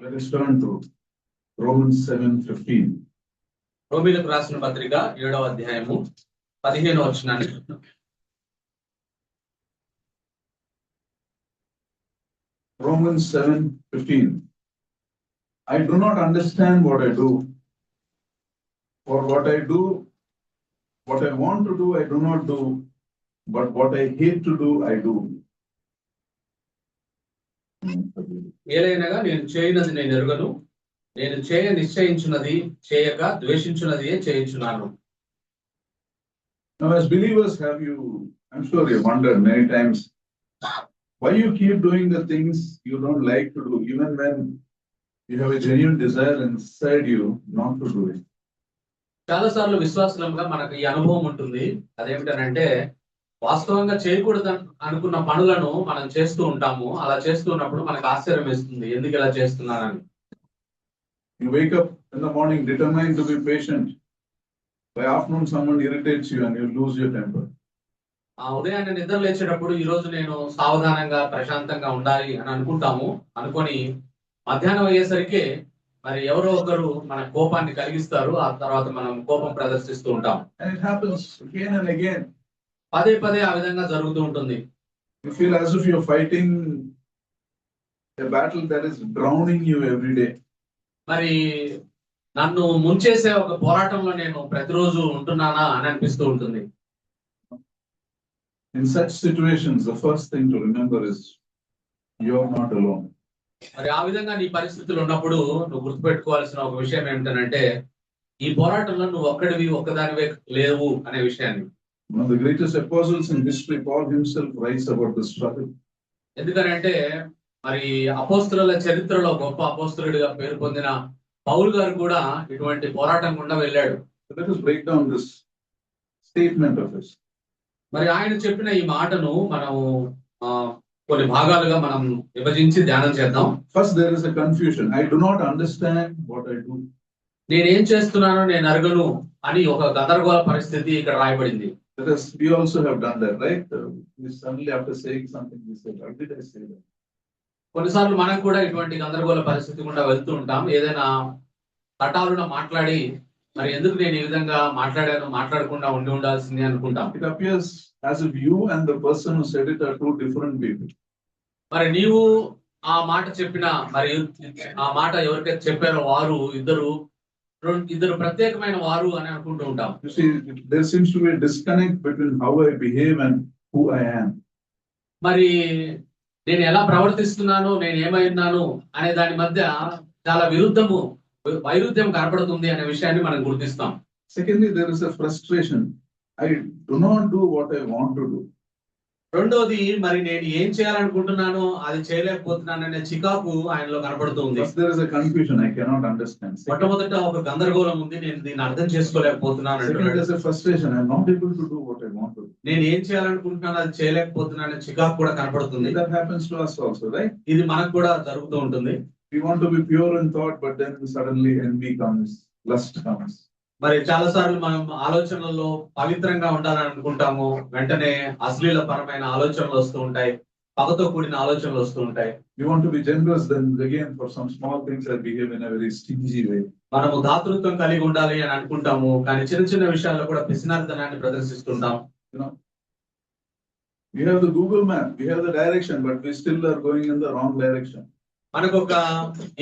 Let us turn to Romans 7:15. రోమీలకు రాసిన పత్రిక 7వ అధ్యాయము 15వ వచనాన్ని Romans 7:15. I do not understand what I do. For what I do, what I want to do, I do not do. But what I hate to do, I do. ఏలైనగా నేను చేయనది నేను ఎరుగను, నేను చేయ నిశ్చయించున్నది చేయక ద్వేషించున్నది చేయించున్నాను. Now, as believers, I'm sure you've wondered many times why you keep doing the things you don't like to do, even when you have a genuine desire inside you not to do it. చాలా సార్లు విశ్వాసులంగా మనకు ఈ అనుభవం ఉంటుంది. అదేమిటనంటే వాస్తవంగా చేయకూడదు అనుకున్న పనులను మనం చేస్తూ ఉంటాము. అలా చేస్తున్నప్పుడు మనకు ఆశ్చర్యం వేస్తుంది, ఎందుకు ఇలా చేస్తున్నానని. You wake up in the morning determined to be patient. By afternoon, someone irritates you and you lose your temper. ఆ ఉదయాన్నే నిద్ర లేచేటప్పుడు ఈ రోజు నేను సావధానంగా ప్రశాంతంగా ఉండాలి అని అనుకొని మధ్యాహ్నం అయ్యేసరికి మరి ఎవరో ఒకరు మన కోపాన్ని కలిగిస్తారు. ఆ తర్వాత మనం కోపం ప్రదర్శిస్తూ ఉంటాం. And it happens again and again. పదే పదే ఆ విధంగా జరుగుతూ ఉంటుంది. You feel as if you're fighting a battle that is drowning you every day. మరి నన్ను ముంచేసే ఒక పోరాటంలో నేను ప్రతిరోజు ఉంటున్నానా అని అనిపిస్తూ ఉంటుంది. In such situations, the first thing to remember is you're not alone. మరి ఆ విధంగా నీ పరిస్థితులు ఉన్నప్పుడు నువ్వు గుర్తుపెట్టుకోవాల్సిన ఒక విషయం ఏమిటంటే ఈ పోరాటంలో నువ్వు ఒక్కదానివే లేవు అనే విషయాన్ని. One of the greatest apostles in history, Paul himself, writes about this struggle. ఎందుకంటే మరి అపోస్తలుల చరిత్రలో గొప్ప అపోస్తలుడిగా పేరు పొందిన పౌలు గారు కూడా ఇటువంటి పోరాటం గుండా వెళ్ళాడు. Let us break down this statement of his. మరి ఆయన చెప్పిన ఈ మాటను మనం కొన్ని భాగాలుగా మనం విభజించి ధ్యానం చేద్దాం. First, there is a confusion. I do not understand what I do. నేనేం చేస్తున్నానో నేను అరగను అని ఒక గందరగోళ పరిస్థితి ఇక్కడ రాయబడింది. We also have done that, right? We suddenly, after saying something, we say, "Why did I say that?" కొన్నిసార్లు మనం కూడా ఇటువంటి గందరగోళ పరిస్థితి గుండా వెళ్తూ ఉంటాం. ఏదైనా తటాలున మాట్లాడి మరి ఎందుకు నేను ఈ విధంగా మాట్లాడకుండా ఉండాల్సింది అనుకుంటాం. It appears as if you and the person who said it are two different people. మరి నీవు ఆ మాట చెప్పిన మరి ఆ మాట ఎవరికైతే చెప్పారో వారు ఇద్దరు ప్రత్యేకమైన వారు అని అనుకుంటూ ఉంటాం. You see, there seems to be a disconnect between how I behave and who I am. మరి నేను ఎలా ప్రవర్తిస్తున్నాను, నేను ఏమైనాను అనే దాని మధ్య చాలా వైరుధ్యం కనపడుతుంది అనే విషయాన్ని మనం గుర్తిస్తాం. Secondly, there is a frustration. I do not do what I want to do. రెండోది మరి నేను ఏం చేయాలనుకుంటున్నాను అది చేయలేకపోతున్నాను అనే చికాకు ఆయనలో కనపడుతుంది. First, there is a confusion. I cannot understand. మొట్టమొదట ఒక గందరగోళం ఉంది, నేను దీన్ని అర్థం చేసుకోలేకపోతున్నాను. Second, there is a frustration. I am not able to do what I want to do. నేను ఏం చేయాలనుకుంటున్నాను అది చేయలేకపోతున్నాను అనే చికాకు కూడా కనపడుతుంది. That happens to us also, right? ఇది మనకు కూడా జరుగుతూ ఉంటుంది. We want to be pure in thought, but then suddenly envy comes, lust comes. మరి చాలా సార్లు మనం ఆలోచనలలో పవిత్రంగా ఉండాలని అనుకుంటాము, వెంటనే అశ్లీలపరమైన ఆలోచనలు వస్తూ ఉంటాయి, పగతో కూడిన ఆలోచనలు వస్తూ ఉంటాయి. We want to be generous, then again for some small things I behave in a very stingy way. మనము దాతృత్వం కలిగి ఉండాలి అని అనుకుంటాము, కానీ చిన్న విషయాల్లో కూడా పిసినారితనాన్ని ప్రదర్శిస్తుంటాం. You know, we have the Google map, we have the direction, but we still are going in the wrong direction. మనకు ఒక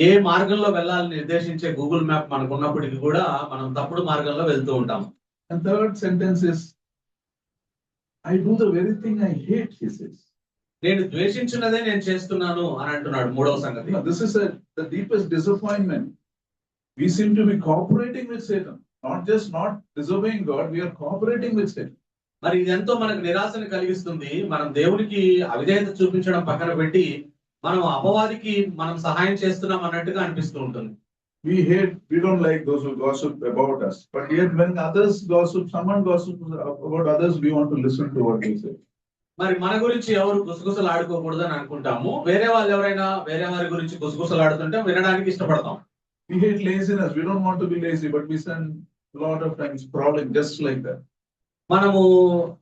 ఏ మార్గంలో వెళ్ళాలని నిర్దేశించే గూగుల్ మ్యాప్ మనకు ఉన్నప్పటికీ కూడా మనం తప్పుడు మార్గంలో వెళ్తూ ఉంటాం. And third sentence is, I do the very thing I hate, he says. నేను ద్వేషించినదే నేను చేస్తున్నాను అని అంటున్నాడు. మూడవ సంగతి, This is the deepest disappointment. We seem to be cooperating with Satan, not just not disobeying God, we are cooperating with Satan. మరి ఇదెంతో మనకు నిరాశను కలిగిస్తుంది. మనం దేవునికి అవిధేయత చూపించడం పక్కన పెట్టి మనం అపవాదికి మనం సహాయం చేస్తున్నాం అన్నట్టుగా అనిపిస్తూ ఉంటుంది. We don't like those who gossip about us, but yet when someone gossips about others, we want to listen to what they say. మరి మన గురించి ఎవరు గుసగుసలు ఆడుకోకూడదు అని అనుకుంటాము. వేరే వారి గురించి గుసగుసలు ఆడుతుంటే వినడానికి ఇష్టపడతాం. We hate laziness. We don't want to be lazy, but we spend a lot of time sprawling just like that. మనము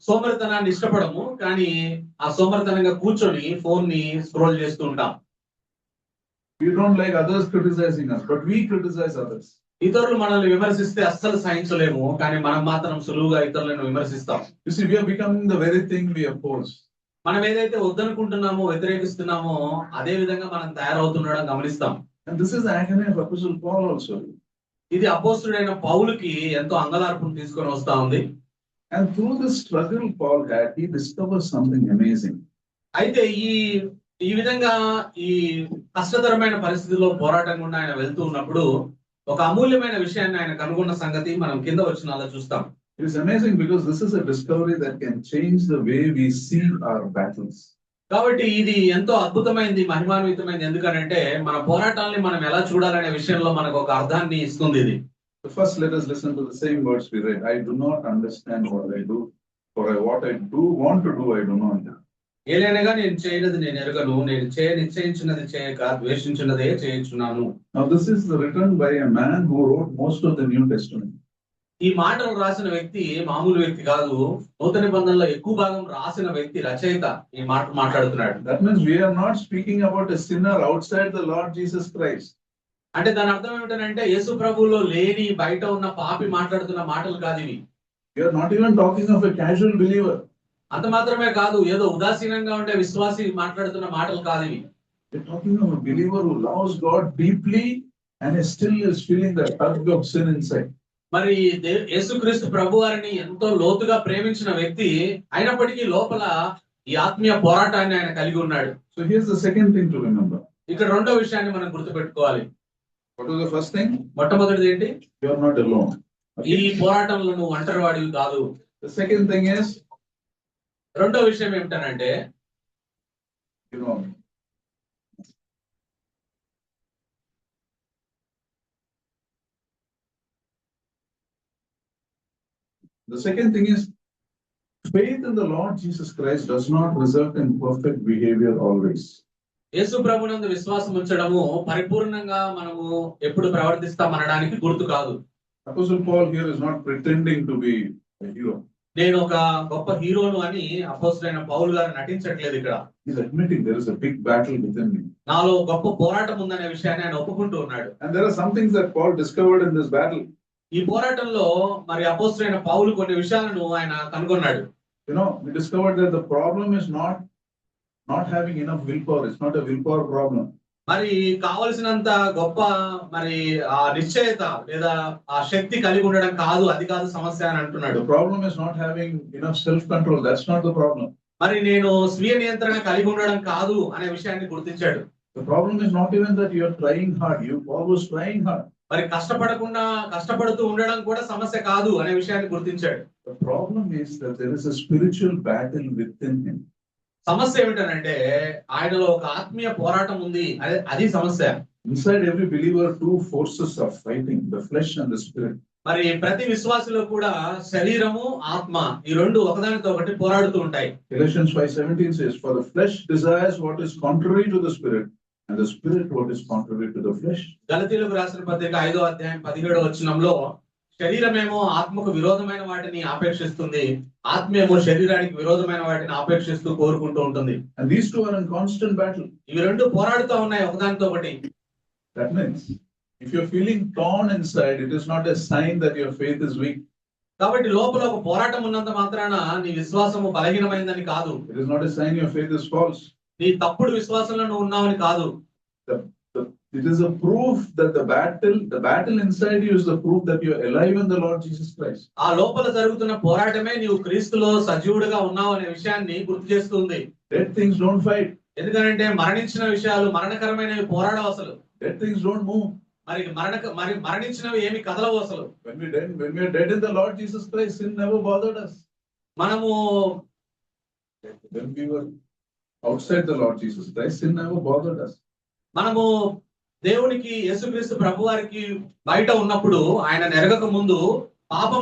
సోమరితనాన్ని ఇష్టపడము, కానీ ఆ సోమరితనంగా కూర్చొని ఫోన్ ని స్క్రోల్ చేస్తూ ఉంటాం. We don't like others criticizing us, but we criticize others. ఇతరులు మనల్ని విమర్శిస్తే అస్సలు సహించలేము, కానీ మనం మాత్రం సులువుగా ఇతరులను విమర్శిస్తాం. You see, we are becoming the very thing we oppose. మనం ఏదైతే వద్దనుకుంటున్నామో, వ్యతిరేకిస్తున్నామో అదే విధంగా మనం తయారవుతుండడం గమనిస్తాం. And this is the agony of Apostle Paul also. ఇది అపోస్తుడైన పౌలుకి ఎంతో అంగలార్పును తీసుకొని వస్తా ఉంది. And through this struggle Paul had, he discovers something amazing. అయితే ఈ విధంగా ఈ కష్టతరమైన పరిస్థితుల్లో పోరాటం గుండా ఆయన వెళ్తూ ఉన్నప్పుడు ఒక అమూల్యమైన విషయాన్ని ఆయన కనుగొన్న సంగతి మనం కింద వచనాల్లో చూస్తాం. It is amazing because this is a discovery that can change the way we see our battles. కాబట్టి ఇది ఎంతో అద్భుతమైనది, మహిమాన్వితమైనది. ఎందుకనంటే మన పోరాటాలని మనం ఎలా చూడాలనే విషయంలో మనకు ఒక అర్థాన్ని ఇస్తుంది ఇది. First, let us listen to the same words we read. I do not understand what I do, for what I do want to do, I do not do. ఏలైనగా నేను చేయనది నేను ఎరుగను, నేను నిశ్చయించినది చేయక ద్వేషించినదే చేయించున్నాను. Now this is written by a man who wrote most of the New Testament. ఈ మాటలు రాసిన వ్యక్తి మామూలు వ్యక్తి కాదు, నూతన నిబంధనలో ఎక్కువ భాగం రాసిన వ్యక్తి, రచయిత ఈ మాట మాట్లాడుతున్నాడు. That means we are not speaking about a sinner outside the Lord Jesus Christ. అంటే దాని అర్థం ఏమిటంటే యేసు ప్రభువులో లేని బయట ఉన్న పాపి మాట్లాడుతున్న మాటలు కాదు ఇవి. We are not even talking of a casual believer. అంత మాత్రమే కాదు, ఏదో ఉదాసీనంగా ఉండే విశ్వాసి మాట్లాడుతున్న మాటలు కాదు ఇవి. We are talking of a believer who loves God deeply and is still feeling the tug of sin inside. మరి యేసుక్రీస్తు ప్రభు వారిని ఎంతో లోతుగా ప్రేమించిన వ్యక్తి అయినప్పటికీ లోపల ఈ ఆత్మీయ పోరాటాన్ని ఆయన కలిగి ఉన్నాడు. So here's the second thing to remember. ఇక్కడ రెండో విషయాన్ని మనం గుర్తుపెట్టుకోవాలి. What was the first thing? మొట్టమొదటిది ఏంటి? You are not alone. ఈ పోరాటంలో నువ్వు ఒంటరివాడివి కాదు. The second thing is, రెండో విషయం ఏమిటనంటే, you know, the second thing is, faith in the Lord Jesus Christ does not result in perfect behavior always. యేసు ప్రభునందు విశ్వాసం ఉంచడము పరిపూర్ణంగా మనము ఎప్పుడు ప్రవర్తిస్తాం అనడానికి గుర్తు కాదు. Apostle Paul here is not pretending to be a hero. నేను ఒక గొప్ప హీరోను అని అపోస్తలుడైన పౌలు గారు నటించట్లేదు ఇక్కడ. He's admitting there is a big battle within me. నాలో గొప్ప పోరాటం ఉందనే విషయాన్ని ఆయన ఒప్పుకుంటూ ఉన్నాడు. And there are some things that Paul discovered in this battle. ఈ పోరాటంలో మరి అపోస్తలుడైన పౌలు కొన్ని విషయాలను ఆయన కనుగొన్నాడు. You know, we discovered that the problem is not having enough willpower. It's not a willpower problem. మరి కావలసినంత గొప్ప మరి ఆ నిశ్చయత లేదా ఆ శక్తి కలిగి ఉండడం కాదు, అది కాదు సమస్య అని అంటున్నాడు. The problem is not having enough self-control. That's not the problem. మరి నేను స్వీయ నియంత్రణ కలిగి ఉండడం కాదు అనే విషయాన్ని గుర్తించాడు. The problem is not even that you are trying hard. Paul was trying hard. మరి కష్టపడుతూ ఉండడం కూడా సమస్య కాదు అనే విషయాన్ని గుర్తించాడు. The problem is that there is a spiritual battle within him. సమస్య ఏమిటంటే ఆయనలో ఒక ఆత్మీయ పోరాటం ఉంది, అది సమస్య. Inside every believer, two forces are fighting, the flesh and the spirit. మరి ప్రతి విశ్వాసిలో కూడా శరీరము ఆత్మ ఈ రెండు ఒకదానితో ఒకటి పోరాడుతూ ఉంటాయి. Galatians 5:17 says, for the flesh desires what is contrary to the spirit, and the spirit what is contrary to the flesh. గలతీయులకు రాసిన పత్రిక 5వ అధ్యాయం 17వ వచనంలో శరీరమేమో ఆత్మకు విరోధమైన వాటిని ఆపేక్షిస్తుంది, ఆత్మేమో శరీరానికి విరోధమైన వాటిని ఆపేక్షిస్తూ కోరుకుంటూ ఉంటుంది. And these two are in constant battle. ఇవి రెండు పోరాడుతూ ఉన్నాయి ఒకదానితో ఒకటి. That means if you're feeling torn inside, it is not a sign that your faith is weak. కాబట్టి లోపల ఒక పోరాటం ఉన్నంత మాత్రాన నీ విశ్వాసము బలహీనమైందని కాదు. It is not a sign your faith is false. నీ తప్పుడు విశ్వాసంలో నువ్వు ఉన్నావని కాదు. It is a proof that the battle inside you is the proof that you are alive in the Lord Jesus Christ. ఆ లోపల జరుగుతున్న పోరాటమే నీవు క్రీస్తులో సజీవుడిగా ఉన్నావు అనే విషయాన్ని గుర్తు చేస్తుంది. Dead things don't fight. ఎందుకంటే మరణించిన విషయాలు మరణకరమైనవి పోరాడవు అసలు. Dead things don't move. మరి మరణించినవి ఏమి కదలవు అసలు. When we are dead in the Lord Jesus Christ, sin never bothered us. మనము When we were outside the Lord Jesus Christ, sin never bothered us. మనము దేవునికి యేసుక్రీస్తు ప్రభు వారికి బయట ఉన్నప్పుడు ఆయన ఎరగక ముందు పాపం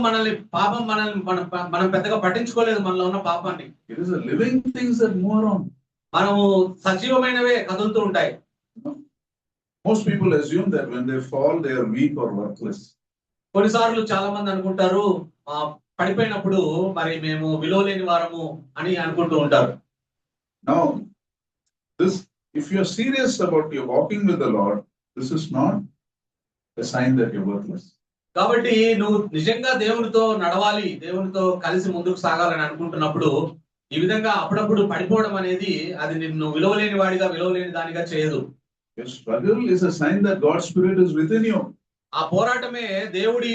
మనం పెద్దగా పట్టించుకోలేదు మనలో ఉన్న పాపాన్ని. It is the living things that move around. మనము సజీవమైనవే కదులుతూ ఉంటాయి. Most people assume that when they fall, they are weak or worthless. కొన్నిసార్లు చాలా మంది అనుకుంటారు పడిపోయినప్పుడు మరి మేము విలువ లేని వారము అని అనుకుంటూ ఉంటారు. Now, this if you're serious about your walking with the Lord, this is not a sign that you're worthless. కాబట్టి నువ్వు నిజంగా దేవునితో నడవాలి, దేవునితో కలిసి ముందుకు సాగాలని అనుకుంటున్నప్పుడు ఈ విధంగా అప్పుడప్పుడు పడిపోవడం అనేది అది నిన్ను విలువలేని వాడిగా, విలువలేని దానిగా చేయదు. Your struggle is a sign that God's Spirit is within you. ఆ పోరాటమే దేవుడి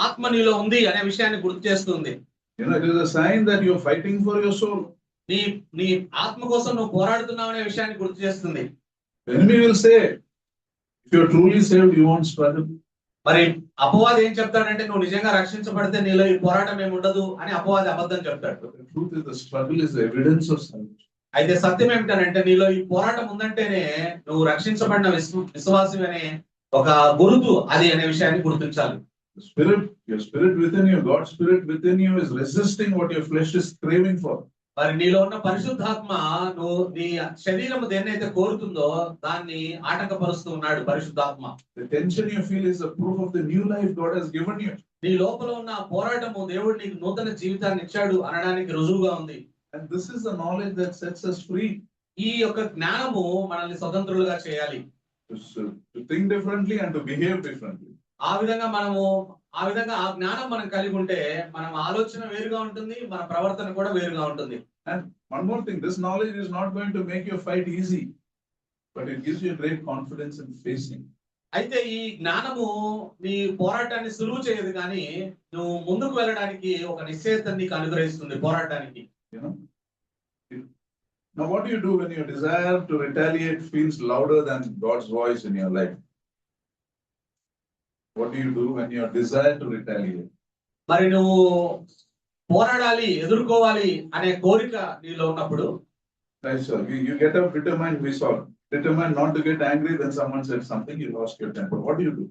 ఆత్మ నీలో ఉంది అనే విషయాన్ని గుర్తు చేస్తుంది. You know, it is a sign that you're fighting for your soul. నీ నీ ఆత్మ కోసం నువ్వు పోరాడుతున్నావు అనే విషయాన్ని గుర్తు చేస్తుంది. The enemy will say, if you're truly saved, you won't struggle. మరి అపవాది ఏం చెప్తాడంటే నువ్వు నిజంగా రక్షించబడితే నీలో ఈ పోరాటం ఏమి ఉండదు అని అపవాది అబద్ధం చెప్తాడు. But the truth is, the struggle is the evidence of salvation. అయితే సత్యం ఏమిటంటే నీలో ఈ పోరాటం ఉందంటేనే నువ్వు రక్షించబడిన విశ్వాసి అనే ఒక గురుతు అది అనే విషయాన్ని గుర్తించాలి. The spirit, your spirit within you, God's spirit within you is resisting what your flesh is craving for. మరి నీలో ఉన్న పరిశుద్ధాత్మ నువ్వు నీ శరీరం దేన్నైతే కోరుతుందో దాన్ని ఆటంకపరుస్తూ ఉన్నాడు పరిశుద్ధాత్మ. The tension you feel is a proof of the new life God has given you. నీ లోపల ఉన్న పోరాటము దేవుడు నీకు నూతన జీవితాన్ని ఇచ్చాడు అనడానికి రుజువుగా ఉంది. And this is the knowledge that sets us free. ఈ యొక్క జ్ఞానము మనల్ని స్వతంత్రులుగా చేయాలి. To think differently and to behave differently. ఆ విధంగా ఆ జ్ఞానం మనం కలిగి ఉంటే మనం ఆలోచన వేరుగా ఉంటుంది, మన ప్రవర్తన కూడా వేరుగా ఉంటుంది. And one more thing, this knowledge is not going to make your fight easy, but it gives you a great confidence in facing. అయితే ఈ జ్ఞానము నీ పోరాటాన్ని సులువు చేయదు, కానీ నువ్వు ముందుకు వెళ్ళడానికి ఒక నిశ్చయతను నీకు అనుగ్రహిస్తుంది పోరాటానికి. You know, now what do you do when your desire to retaliate feels louder than God's voice in your life? What do you do when your desire to retaliate? మరి నువ్వు పోరాడాలి, ఎదుర్కోవాలి అనే కోరిక నీలో ఉన్నప్పుడు, Right, sir. You get up determined not to get angry when someone said something, you lost your temper. What do you do?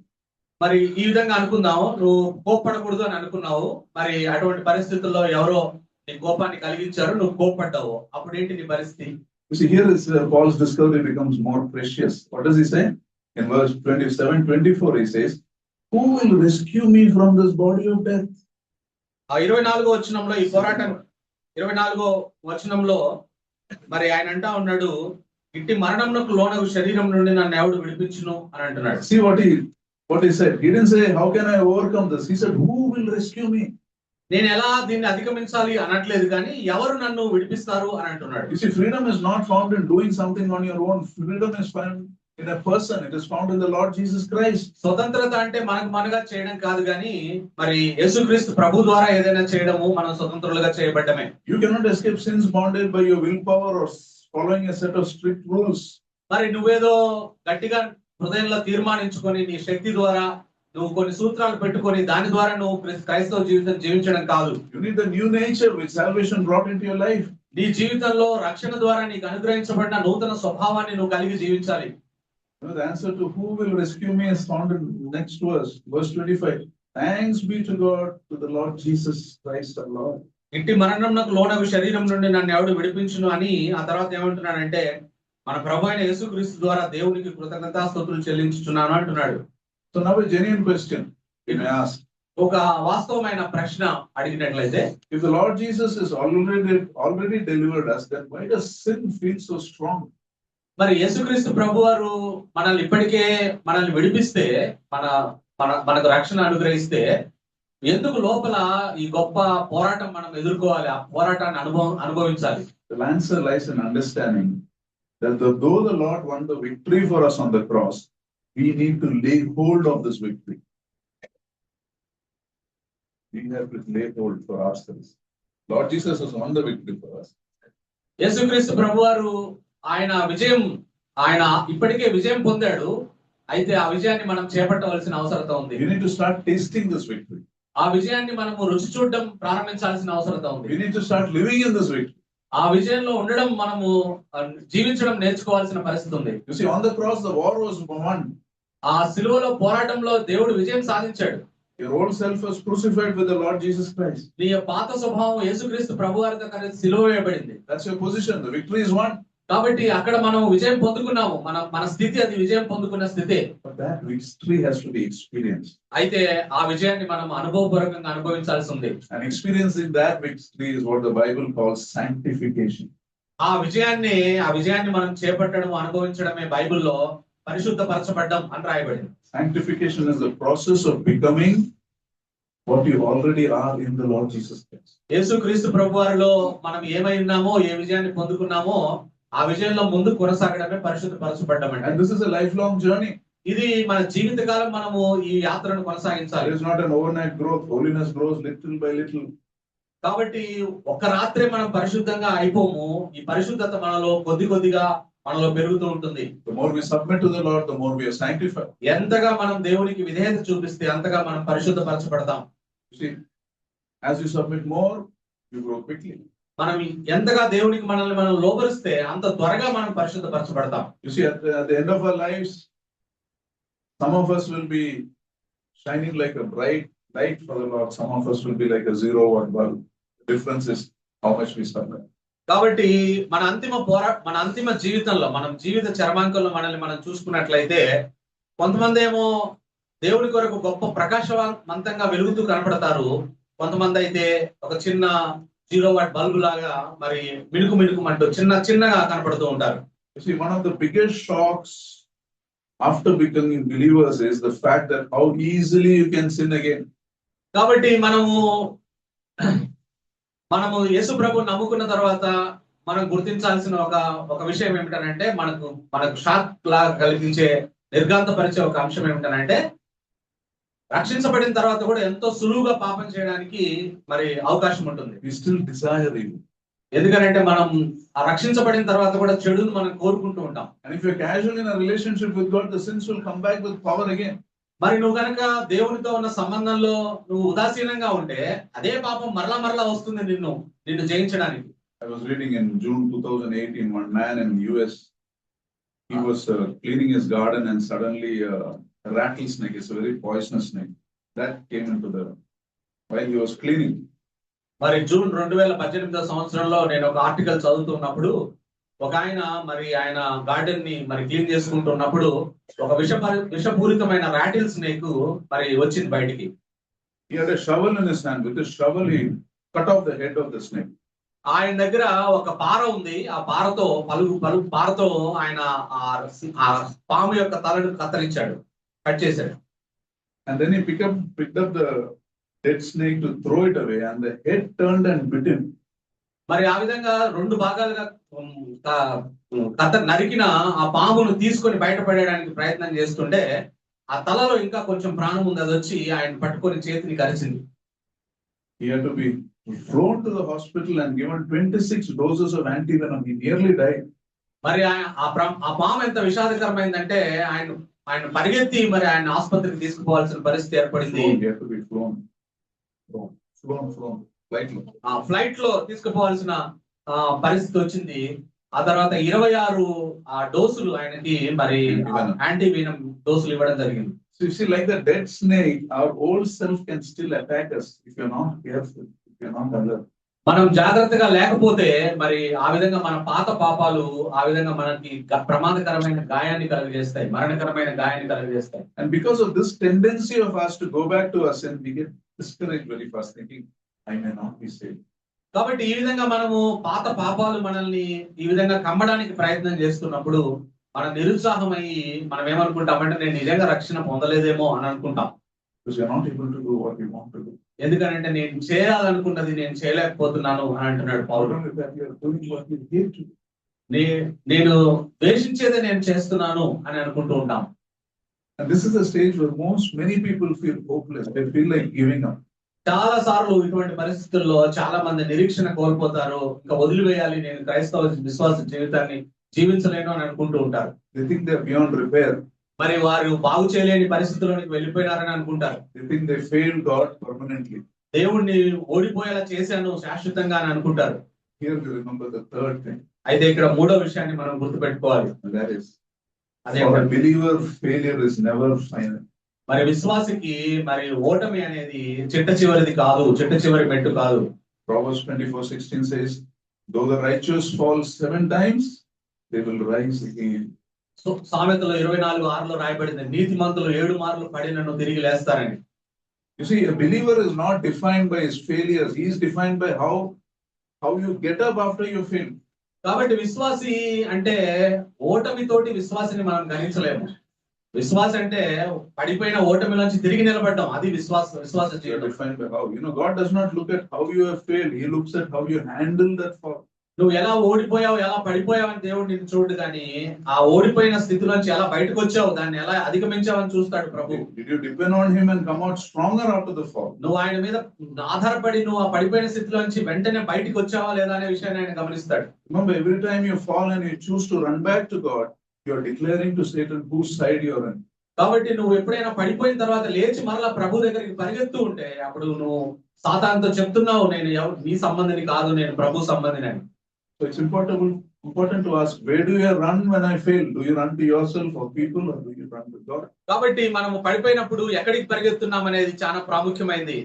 మరి ఈ విధంగా అనుకున్నావు, నువ్వు కోప్పడకూడదు అని అనుకున్నావు. మరి అటువంటి పరిస్థితుల్లో ఎవరో నీ కోపాన్ని కలిగించారు, నువ్వు కోప్పడ్డావు. అప్పుడు ఏంటి నీ పరిస్థితి? You see, here is Paul's discovery becomes more precious. What does he say? In verse 27-24, he says, who will rescue me from this body of death? ఆ 24వ వచనంలో ఈ పోరాటం 24వ వచనంలో మరి ఆయన అంటా ఉన్నాడు, ఇట్టి మరణంకు లోనగు శరీరం నుండి నన్ను ఎవడు విడిపించును అని అంటున్నాడు. See what he said. He didn't say, how can I overcome this? He said, who will rescue me? నేను ఎలా దీన్ని అధిగమించాలి అనట్లేదు, కానీ ఎవరు నన్ను విడిపిస్తారు అని అంటున్నాడు. You see, freedom is not found in doing something on your own. Freedom is found in a person. It is found in the Lord Jesus Christ. స్వతంత్రత అంటే మనగా చేయడం కాదు, కానీ మరి యేసుక్రీస్తు ప్రభు ద్వారా ఏదైనా చేయడము మనం స్వతంత్రులుగా చేయబడ్డమే. You cannot escape sin's bondage by your willpower or following a set of strict rules. మరి నువ్వేదో గట్టిగా హృదయంలో తీర్మానించుకొని నీ శక్తి ద్వారా నువ్వు కొన్ని సూత్రాలు పెట్టుకొని దాని ద్వారా నువ్వు క్రైస్తవ జీవితం జీవించడం కాదు. You need the new nature which salvation brought into your life. నీ జీవితంలో రక్షణ ద్వారా నీకు అనుగ్రహించబడిన నూతన స్వభావాన్ని నువ్వు కలిగి జీవించాలి. The answer to who will rescue me is found in the next verse 25. Thanks be to God, to the Lord Jesus Christ our Lord. ఇంటి మరణంకు లోనగు శరీరం నుండి నన్ను ఎవడు విడిపించును అని ఆ తర్వాత ఏమంటున్నాడంటే, మన ప్రభు అయిన యేసుక్రీస్తు ద్వారా దేవునికి కృతజ్ఞతాస్తుతులు చెల్లించుచున్నాను అంటున్నాడు. So now a genuine question you may ask. ఒక వాస్తవమైన ప్రశ్న అడిగినట్లయితే, if the Lord Jesus is already delivered us, then why does sin feel so strong? మరి యేసుక్రీస్తు ప్రభువారు మనల్ని ఇప్పటికే విడిపిస్తే, మనకు రక్షణ అనుగ్రహిస్తే, ఎందుకు లోపల ఈ గొప్ప పోరాటం మనం ఎదుర్కోవాలి, ఆ పోరాటాన్ని అనుభవించాలి? The answer lies in understanding that though the Lord won the victory for us on the cross, we need to lay hold of this victory. We have to lay hold for ourselves. Lord Jesus has won the victory for us. యేసుక్రీస్తు ప్రభువారు ఆయన ఇప్పటికే విజయం పొందాడు. అయితే ఆ విజయాన్ని మనం చేపట్టవలసిన అవసరత ఉంది. We need to start tasting this victory. ఆ విజయాన్ని మనము రుచి చూడడం ప్రారంభించాల్సిన అవసరత ఉంది. We need to start living in this victory. ఆ విజయంలో ఉండడం, మనము జీవించడం నేర్చుకోవాల్సిన పరిస్థితి ఉంది. You see, on the cross the war was won. ఆ సిలువలో పోరాటంలో దేవుడు విజయం సాధించాడు. Your old self was crucified with the Lord Jesus Christ. నీ పాత స్వభావం యేసుక్రీస్తు ప్రభువారితో కలిసి సిలువ వేయబడింది. That's your position. The victory is won. కాబట్టి అక్కడ మనం విజయం పొందుకున్నాము. మన స్థితి అది విజయం పొందుకున్న స్థితి. But that victory has to be experienced. అయితే ఆ విజయాన్ని మనం అనుభవపూర్వకంగా అనుభవించాల్సి ఉంది. And experiencing that victory is what the Bible calls sanctification. ఆ విజయాన్ని మనం చేపట్టడం, అనుభవించడమే బైబిల్లో పరిశుద్ధపరచబడ్డం అని రాయబడింది. Sanctification is the process of becoming what you already are in the Lord Jesus Christ. యేసుక్రీస్తు ప్రభువారిలో మనం ఏమై ఉన్నామో, ఏ విజయాన్ని పొందుకున్నామో ఆ విజయంలో ముందు కొనసాగడమే పరిశుద్ధపరచబడ్డం అంటే. And this is a lifelong journey. ఇది మన జీవితకాలం మనము ఈ యాత్రను కొనసాగించాలి. It is not an overnight growth. Holiness grows little by little. కాబట్టి ఒక రాత్రే మనం పరిశుద్ధంగా అయిపోము. ఈ పరిశుద్ధత మనలో కొద్దిగా మనలో పెరుగుతూ ఉంటుంది. The more we submit to the Lord, the more we are sanctified. ఎంతగా మనం దేవునికి విధేయత చూపిస్తే అంతగా మనం పరిశుద్ధపరచబడతాం. You see, as you submit more, you grow quickly. మనం ఎంతగా దేవునికి మనల్ని మనం లోబరిస్తే అంత త్వరగా మనం పరిశుద్ధపరచబడతాం. You see, at the end of our lives, some of us will be shining like a bright light for the Lord. Some of us will be like a 0-watt bulb. The difference is how much we submit. కాబట్టి మన అంతిమ జీవితంలో, మనం జీవిత చరమాంకంలో మనల్ని మనం చూసుకున్నట్లయితే కొంతమంది ఏమో దేవుని కొరకు గొప్ప ప్రకాశవంతంగా వెలుగుతూ కనపడతారు. కొంతమంది అయితే ఒక చిన్న 0-watt బల్బు లాగా మరి మిణుకుమంటూ చిన్నగా కనపడుతూ ఉంటారు. You see, one of the biggest shocks after becoming believers is the fact that how easily you can sin again. కాబట్టి మనము యేసు ప్రభువుని నమ్ముకున్న తర్వాత మనం గుర్తించాల్సిన ఒక విషయం ఏమిటనంటే, మనకు షాక్ లాగా కలిగించే, నిర్ఘాంతపరిచే ఒక అంశం ఏమిటనంటే, రక్షించబడిన తర్వాత కూడా ఎంతో సులువుగా పాపం చేయడానికి మరి అవకాశం ఉంటుంది. We still desire evil. ఎందుకంటే మనం రక్షించబడిన తర్వాత కూడా చెడును మనం కోరుకుంటూ ఉంటాం. And if you're casual in a relationship with God, the sins will come back with power again. మరి నువ్వు కనుక దేవునితో ఉన్న సంబంధంలో నువ్వు ఉదాసీనంగా ఉంటే అదే పాపం మరలా వస్తుంది నిన్ను జయించడానికి. I was reading in June 2018, one man in US, he was cleaning his garden and suddenly a rattlesnake, it's a very poisonous snake, that came into the, while he was cleaning. మరి June 2018 సంవత్సరంలో నేను ఒక article చదువుతున్నప్పుడు ఒక ఆయన garden ని మరి clean చేసుకుంటున్నప్పుడు ఒక విషపూరితమైన రాటిల్ స్నేక్ మరి వచ్చింది బయటికి. He had a shovel in his hand. With the shovel he cut off the head of the snake. ఆయన దగ్గర ఒక పార ఉంది. ఆ పారతో పారతో ఆయన ఆ పాము యొక్క తలను కత్తిరించాడు, కట్ చేశాడు. And then he picked up the dead snake to throw it away, and the head turned and bit him. మరి ఆ విధంగా 2 భాగాలుగా నరికిన ఆ పామును తీసుకొని బయటపడేయడానికి ప్రయత్నం చేస్తుంటే ఆ తలలో ఇంకా కొంచెం ప్రాణం ఉంది. అది వచ్చి ఆయన పట్టుకొని చేతిని కరిచింది. He had to be flown to the hospital and given 26 doses of antivenom. He nearly died. మరి ఆ పాము ఎంత విషాదకరమైందంటే ఆయన పరిగెత్తి మరి ఆయన ఆసుపత్రికి తీసుకుపోవాల్సిన పరిస్థితి ఏర్పడింది. He had to be flown. Flight లో తీసుకుపోవాల్సిన పరిస్థితి వచ్చింది. ఆ తర్వాత 26 డోసులు ఆయనకి మరి యాంటీవెనమ్ డోసులు ఇవ్వడం జరిగింది. So you see, like the dead snake, our old self can still attack us if you're not careful, if you're not alert. మనం జాగ్రత్తగా లేకపోతే మరి ఆ విధంగా మన పాత పాపాలు ఆ విధంగా మనకి ప్రమాదకరమైన గాయాన్ని కలుగజేస్తాయి, మరణకరమైన గాయాన్ని కలుగజేస్తాయి. And because of this tendency of us to go back to our sin, we get discouraged very fast, thinking, I may not be saved. కాబట్టి ఈ విధంగా మనము పాత పాపాలు మనల్ని ఈ విధంగా కమ్మడానికి ప్రయత్నం చేస్తున్నప్పుడు మన నిరుత్సాహమయ్యి మనం ఏమనుకుంటామంటే, నేను నిజంగా రక్షణ పొందలేదేమో అని అనుకుంటాం. Because you're not able to do what you want to do. ఎందుకంటే నేను చేయాలనుకున్నది నేను చేయలేకపోతున్నాను అని అంటున్నాడు పౌలు. నేను ద్వేషించేదే నేను చేస్తున్నాను అని అనుకుంటూ ఉంటాం. And this is the stage where many people feel hopeless. They feel like giving up. చాలా సార్లు ఇటువంటి పరిస్థితుల్లో చాలా మంది నిరీక్షణ కోల్పోతారు. ఇంకా వదిలివేయాలి, నేను క్రైస్తవ విశ్వాస జీవితాన్ని జీవించలేను అని అనుకుంటూ ఉంటారు. They think they're beyond repair. మరి వారు బాగు చేయలేని పరిస్థితుల్లోకి వెళ్ళిపోయినారని అనుకుంటారు. They think they failed God permanently. దేవుణ్ణి ఓడిపోయేలా చేశాను శాశ్వతంగా అని అనుకుంటారు. Here we remember the third thing. అయితే ఇక్కడ 3వ విషయాన్ని మనం గుర్తుపెట్టుకోవాలి. And that is, for a believer, failure is never final. మరి విశ్వాసికి మరి ఓటమి అనేది చిట్ట చివరిది కాదు, చిట్ట చివరి మెట్టు కాదు. Proverbs 24:16 says, though the righteous fall 7 times, they will rise again. సామెతలు 24:6లో రాయబడింది, నీతిమంతులు 7 మార్లు పడినను తిరిగి లేస్తారని. You see, a believer is not defined by his failures. He is defined by how you get up after you fail. కాబట్టి విశ్వాసి అంటే ఓటమితోటి విశ్వాసిని మనం గణించలేము. విశ్వాస అంటే పడిపోయిన ఓటమిలోంచి తిరిగి నిలబడడం, అది విశ్వాస You are జీవితం. defined by how. God does not look at how you have failed. He looks at how you handle that fall. నువ్వు ఎలా ఓడిపోయావు, ఎలా పడిపోయావు అని దేవుడు నిన్ను చూడు, కానీ ఆ ఓడిపోయిన స్థితిలోంచి ఎలా బయటకు వచ్చావు, దాన్ని ఎలా అధిగమించావని చూస్తాడు ప్రభు. Did you depend on him and come out stronger after the fall? నువ్వు ఆయన మీద ఆధారపడి నువ్వు ఆ పడిపోయిన స్థితిలోంచి వెంటనే బయటకు వచ్చావా లేదా అనే విషయాన్ని ఆయన గమనిస్తాడు. Remember, every time you fall and you choose to run back to God, you are declaring to Satan whose side you are in. కాబట్టి నువ్వు ఎప్పుడైనా పడిపోయిన తర్వాత లేచి మరలా ప్రభు దగ్గరికి పరిగెత్తు ఉంటే అప్పుడు నువ్వు సాతానుతో చెప్తున్నావు, నేను నీ సంబంధిని కాదు, నేను ప్రభు సంబంధిని అని. So it's important to ask, where do you run when I fail? Do you run to yourself or people, or do you run to God? కాబట్టి మనము పడిపోయినప్పుడు ఎక్కడికి పరిగెత్తున్నాం అనేది చాలా ప్రాముఖ్యమైనది.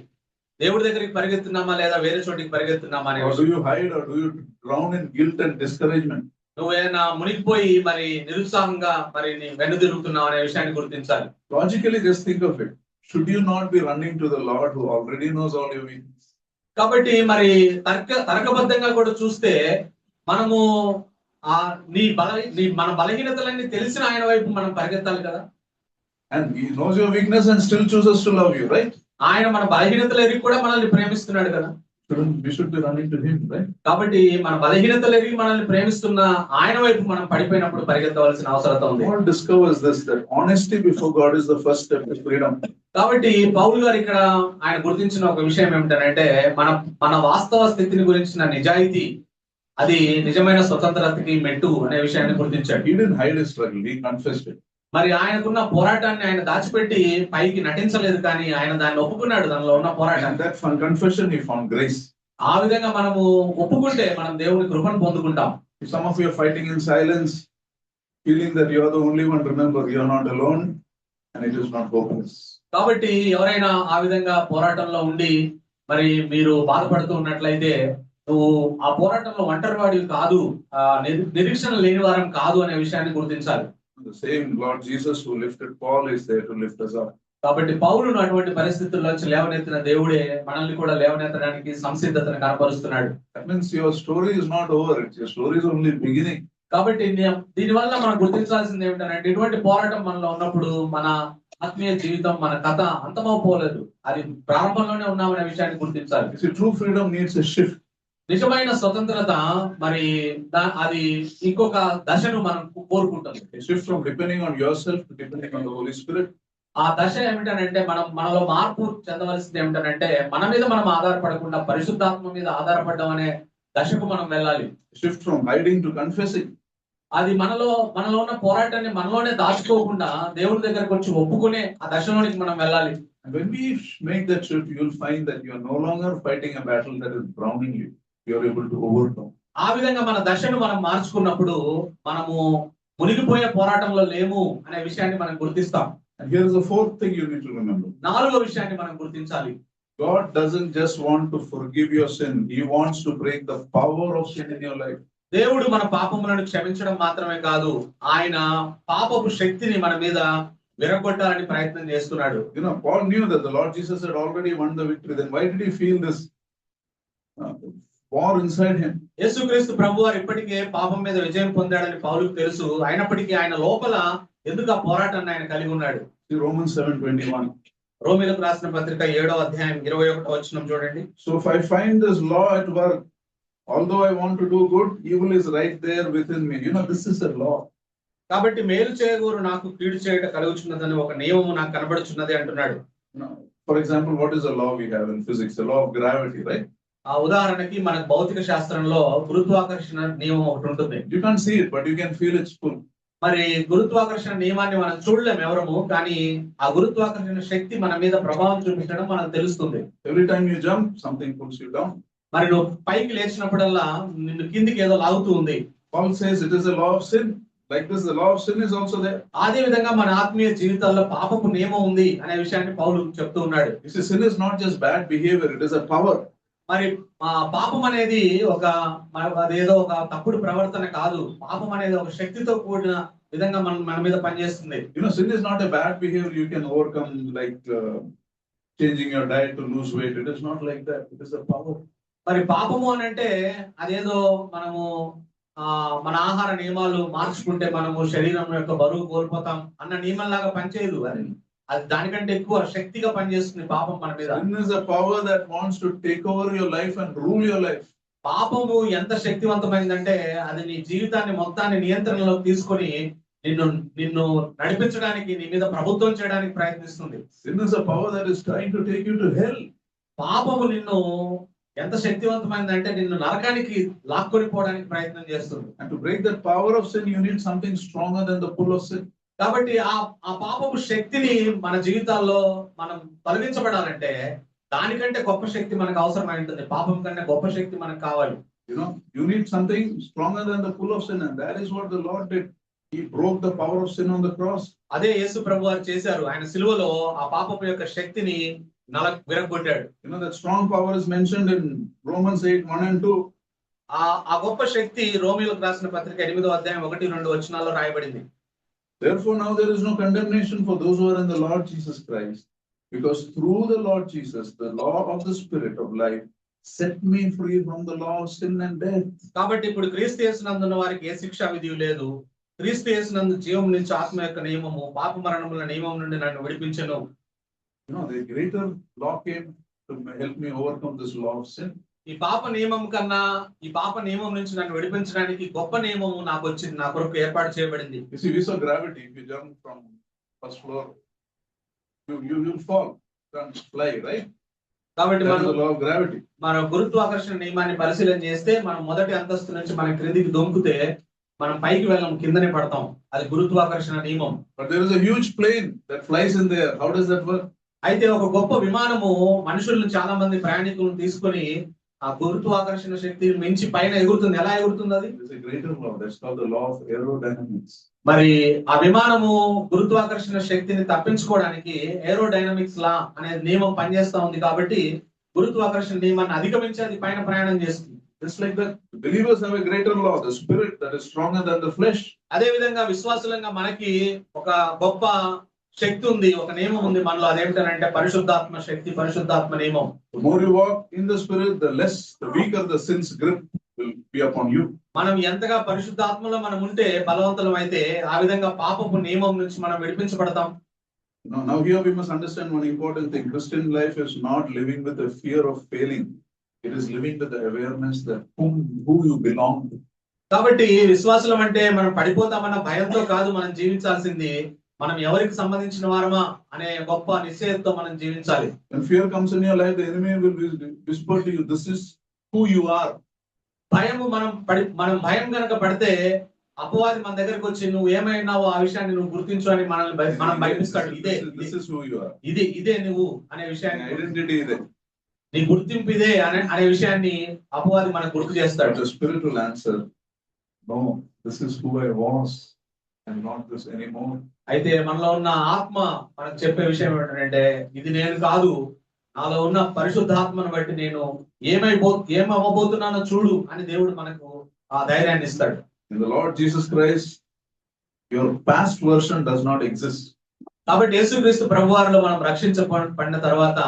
దేవుడి దగ్గరికి పరిగెత్తున్నామా లేదా వేరే చోటికి పరిగెత్తున్నామా అనే Or do you hide, or do you drown in guilt and discouragement? నువ్వేనా మునిగిపోయి మరి నిరుత్సాహంగా మరి నీ వెన్నుదిరుగుతున్నావు అనే విషయాన్ని గుర్తించాలి. Logically, just think of it. Should you not be running to the Lord who already knows all your weaknesses? కాబట్టి మరి తర్కబద్ధంగా కూడా చూస్తే మనము మన బలహీనతలన్నీ తెలిసిన ఆయన వైపు మనం పరిగెత్తాలి కదా. And he knows your weakness and still chooses to love you, right? ఆయన మన బలహీనతలు ఎరిగి కూడా మనల్ని ప్రేమిస్తున్నాడు కదా. We should be running to him, right? కాబట్టి మన బలహీనతలు ఎరిగి మనల్ని ప్రేమిస్తున్న ఆయన వైపు మనం పడిపోయినప్పుడు పరిగెత్తవలసిన అవసరం ఉంది. Paul discovers this, that honesty before God is the first step to freedom. కాబట్టి పౌలు గారు ఇక్కడ ఆయన గుర్తించిన ఒక విషయం ఏమిటంటే మన వాస్తవ స్థితిని గురించిన నిజాయితీ, అది నిజమైన స్వతంత్రతకి మెట్టు అనే విషయాన్ని గుర్తించాడు. He didn't hide his struggle, he confessed it. మరి ఆయనకున్న పోరాటాన్ని ఆయన దాచిపెట్టి పైకి నటించలేదు, కానీ ఆయన దాన్ని ఒప్పుకున్నాడు, దానిలో ఉన్న పోరాటం. And that confession he found grace. ఆ విధంగా మనము ఒప్పుకుంటే మనం దేవుని కృపను పొందుకుంటాం. If some of you are fighting in silence, feeling that you are the only one, remember you are not alone and it is not hopeless. కాబట్టి ఎవరైనా ఆ విధంగా పోరాటంలో ఉండి మరి మీరు బాధపడుతూ ఉన్నట్లయితే నువ్వు ఆ పోరాటంలో ఒంటరివాడివి కాదు, నిరీక్షణ లేని వారం కాదు అనే విషయాన్ని గుర్తించాలి. The same Lord Jesus who lifted Paul is there to lift us up. కాబట్టి పౌలును అటువంటి పరిస్థితుల్లోంచి లేవనెత్తిన దేవుడే మనల్ని కూడా లేవనెత్తడానికి సంసిద్ధతను కనపరుస్తున్నాడు. That means your story is not over, your story is only beginning. కాబట్టి దీని వల్ల మనం గుర్తించాల్సింది ఏమిటంటే ఇటువంటి పోరాటం మనలో ఉన్నప్పుడు మన ఆత్మీయ జీవితం, మన కథ అంతమైపోలేదు, అది ప్రారంభంలోనే ఉన్నామనే విషయాన్ని గుర్తించాలి. See, true freedom needs a shift. నిజమైన స్వతంత్రత మరి అది ఇంకొక దశను మనం కోరుకుంటాం. A shift from depending on yourself to depending on the Holy Spirit. ఆ దశ ఏమిటనంటే మనలో మార్పు చెందవలసింది ఏమిటనంటే మన మీద మనం ఆధారపడకుండా పరిశుద్ధాత్మ మీద ఆధారపడడం అనే దశకు మనం వెళ్ళాలి. Shift from hiding to confessing. అది మనలో ఉన్న పోరాటాన్ని మనలోనే దాచుకోకుండా దేవుడి దగ్గరకు వచ్చి ఒప్పుకునే ఆ దశలోనికి మనం వెళ్ళాలి. And when we make that shift, you will find that you are no longer fighting a battle that is drowning you. You are able to overcome. ఆ విధంగా మన దశను మనం మార్చుకున్నప్పుడు మనము మునిగిపోయే పోరాటంలో లేము అనే విషయాన్ని మనం గుర్తిస్తాం. And here is the fourth thing you need to remember. నాలుగో విషయాన్ని మనం గుర్తించాలి. God doesn't just want to forgive your sin. He wants to break the power of sin in your life. దేవుడు మన పాపములను క్షమించడం మాత్రమే కాదు, ఆయన పాపపు శక్తిని మన మీద విరగొట్టాలని ప్రయత్నం చేస్తున్నాడు. You know, Paul knew that the Lord Jesus had already won the victory. Then why did he feel this war inside him? యేసుక్రీస్తు ప్రభువారు ఇప్పటికే పాపం మీద విజయం పొందాడని పౌలుకు తెలుసు, అయినప్పటికీ ఆయన లోపల ఎందుకు ఆ పోరాటాన్ని ఆయన కలిగి ఉన్నాడు. Romans 7:21. రోమీయులకు రాసిన పత్రిక 7వ అధ్యాయం 21వ వచనం చూడండి. So if I find this law at work, although I want to do good, evil is right there within me. You know, this is a law. కాబట్టి మేలు చేయగోరు నాకు కీడు చేయుట కలుగుచున్నదని ఒక నియమము నాకు కనబడుచున్నది అంటున్నాడు. For example, what is a law we have in physics? The law of gravity, right? ఆ ఉదాహరణకి మనకు భౌతిక శాస్త్రంలో గురుత్వాకర్షణ నియమం ఒకటి ఉంటుంది. You can't see it, but you can feel its pull. మరి గురుత్వాకర్షణ నియమాన్ని మనం చూడలేము ఎవరము, కానీ ఆ గురుత్వాకర్షణ శక్తి మన మీద ప్రభావం చూపించడం మనకు తెలుస్తుంది. Every time you jump, something pulls you down. మరి నువ్వు పైకి లేచినప్పుడల్లా నిన్ను కిందికి ఏదో లాగుతూ ఉంది. Paul says it is a law of sin. Like this, the law of sin is also there. అదే విధంగా మన ఆత్మీయ జీవితాల్లో పాపపు నియమం ఉంది అనే విషయాన్ని పౌలు చెప్తూ ఉన్నాడు. You see, sin is not just bad behavior, it is a power. మరి పాపం అనేది అదేదో ఒక తప్పుడు ప్రవర్తన కాదు, పాపం అనేది ఒక శక్తితో కూడిన విధంగా మన మీద పనిచేస్తుంది. You know, sin is not a bad behavior you can overcome like changing your diet to lose weight. It is not like that. It is a power. మరి పాపము అని అంటే అదేదో మనము మన ఆహార నియమాలు మార్చుకుంటే మనము శరీరం యొక్క బరువు కోల్పోతాం అన్న నియమంలాగా పనిచేయదు. అది అది దానికంటే ఎక్కువ శక్తిగా పనిచేస్తుంది పాపం మన మీద. Sin is a power that wants to take over your life and rule your life. పాపము ఎంత శక్తివంతమైందంటే అది నీ జీవితాన్ని మొత్తాన్ని నియంత్రణలోకి తీసుకొని నిన్ను నిన్ను నడిపించడానికి, నీ మీద ప్రభుత్వం చేయడానికి ప్రయత్నిస్తుంది. Sin is a power that is trying to take you to hell. పాపము నిన్ను ఎంత శక్తివంతమైందంటే నిన్ను నరకానికి లాక్కొని పోవడానికి ప్రయత్నం చేస్తుంది. And to break that power of sin, you need something stronger than the pull of sin. కాబట్టి ఆ పాపపు శక్తిని మన జీవితాల్లో మనం తొలగించబడాలంటే దానికంటే గొప్ప శక్తి మనకు అవసరమై ఉంటుంది. పాపం కన్నా గొప్ప శక్తి మనకు కావాలి. You need something stronger than the pull of sin, and that is what the Lord did. He broke the power of sin on the cross. అదే యేసు ప్రభువారు చేశారు. ఆయన సిలువలో ఆ పాపపు యొక్క శక్తిని విరగొట్టాడు. That strong power is mentioned in Romans 8:1-2. ఆ గొప్ప శక్తి రోమీయులకు రాసిన పత్రిక 8వ అధ్యాయం 1-2 వచనాల్లో రాయబడింది. Therefore now there is no condemnation for those who are in the Lord Jesus Christ, because through the Lord Jesus the law of the Spirit of life set me free from the law of sin and death. కాబట్టి ఇప్పుడు క్రీస్తు యేసునందున్న వారికి ఏ శిక్షా విధి లేదు. క్రీస్తు యేసునందు జీవం నుంచి ఆత్మ యొక్క నియమము పాప మరణముల నియమం నుండి నన్ను విడిపించెను. The greater law came to help me overcome this law of sin. ఈ పాప నియమం కన్నా ఈ పాప నియమం నుంచి నన్ను విడిపించడానికి గొప్ప నియమము నాకు వచ్చింది, నా కొరకు ఏర్పాటు చేయబడింది. You see, we saw gravity. If you jump from first floor, you will fall, can't fly, right? కాబట్టి That is the law of gravity. మన గురుత్వాకర్షణ నియమాన్ని పరిశీలన చేస్తే మనం మొదటి అంతస్తు నుంచి మన క్రిందికి దొంగితే మనం పైకి వెళ్ళం, కిందనే పడతాం. అది గురుత్వాకర్షణ నియమం. But there is a huge plane that flies in there. How does that work? అయితే ఒక గొప్ప విమానము మనుషులను చాలా మంది ప్రయాణికులను తీసుకొని ఆ గురుత్వాకర్షణ శక్తిని మించి పైన ఎగురుతుంది. ఎలా ఎగురుతుంది? అది There is a greater law. That's called the law of aerodynamics. మరి ఆ విమానము గురుత్వాకర్షణ శక్తిని తప్పించుకోవడానికి ఏరోడైనమిక్స్ లా అనే నియమం పనిచేస్తా ఉంది. కాబట్టి గురుత్వాకర్షణ నియమాన్ని అధిగమించి అది పైన ప్రయాణం చేస్తుంది. Just like that, believers have a greater law, the spirit that is stronger than the flesh. అదే విధంగా విశ్వాసులంగా మనకి ఒక గొప్ప శక్తి ఉంది, ఒక నియమం ఉంది మనలో. అదేమిటంటే పరిశుద్ధాత్మ శక్తి, పరిశుద్ధాత్మ నియమం. The more you walk in the spirit, the weaker the sin's grip will be upon you. మనం ఎంతగా పరిశుద్ధాత్మలో మనం ఉంటే బలవంతులం అయితే ఆ విధంగా పాపపు నియమం నుంచి మనం విడిపించబడతాం. Now here we must understand one important thing. Christian life is not living with the fear of failing. It is living with the awareness that who you belong to. కాబట్టి విశ్వాసులం అంటే మనం పడిపోతామన్న భయంతో కాదు మనం జీవించాల్సింది, మనం ఎవరికి సంబంధించిన వారమా అనే గొప్ప నిశ్చయంతో మనం జీవించాలి. When fear comes in your life, the enemy will whisper to you, this is who you are. మనం భయం గనక పడితే అపవాది మన దగ్గరికి వచ్చి నువ్వు ఏమైనావో ఆ విషయాన్ని నువ్వు గుర్తించు అని మనం భయపిస్తాడు. This is who you are. ఇదే నువ్వు అనే విషయాన్ని, Identity is there. నీ గుర్తింపు ఇదే అనే విషయాన్ని అపవాది మనకు గుర్తు చేస్తాడు. The spirit will answer, no, this is who I was and not this anymore. అయితే మనలో ఉన్న ఆత్మ మనకు చెప్పే విషయం ఏంటంటే ఇది నేను కాదు, నాలో ఉన్న పరిశుద్ధాత్మను బట్టి నేను ఏమవ్వబోతున్నానో చూడు అని దేవుడు మనకు ఆ ధైర్యాన్ని ఇస్తాడు. In the Lord Jesus Christ, your past version does not exist. కాబట్టి యేసుక్రీస్తు ప్రభువారిలో మనం రక్షించబడిన తర్వాత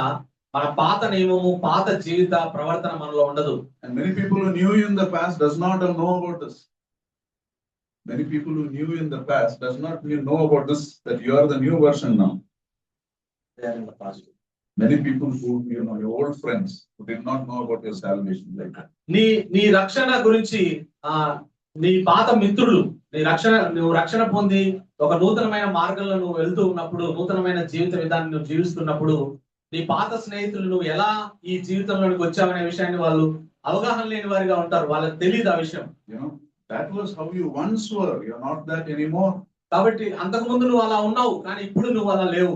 మన పాత నియమము, పాత జీవిత ప్రవర్తన మనలో ఉండదు. And many people who knew you in the past does not know about this. Many people who knew you in the past does not know about this, that you are the new version now. Many people who, your old friends who did not know about your salvation like that. నీ రక్షణ గురించి నీ పాత మిత్రులు నువ్వు రక్షణ పొంది ఒక నూతనమైన మార్గంలో నువ్వు వెళ్తూ ఉన్నప్పుడు, నూతనమైన జీవిత విధానం నువ్వు జీవిస్తున్నప్పుడు నీ పాత స్నేహితులు నువ్వు ఎలా ఈ జీవితంలోనికి వచ్చావనే విషయాన్ని వాళ్ళు అవగాహన లేని వారిగా ఉంటారు. వాళ్ళకి తెలియదు ఆ విషయం. That was how you once were. You're not that anymore. కాబట్టి అంతకు ముందు నువ్వు అలా ఉన్నావు, కానీ ఇప్పుడు నువ్వు అలా లేవు.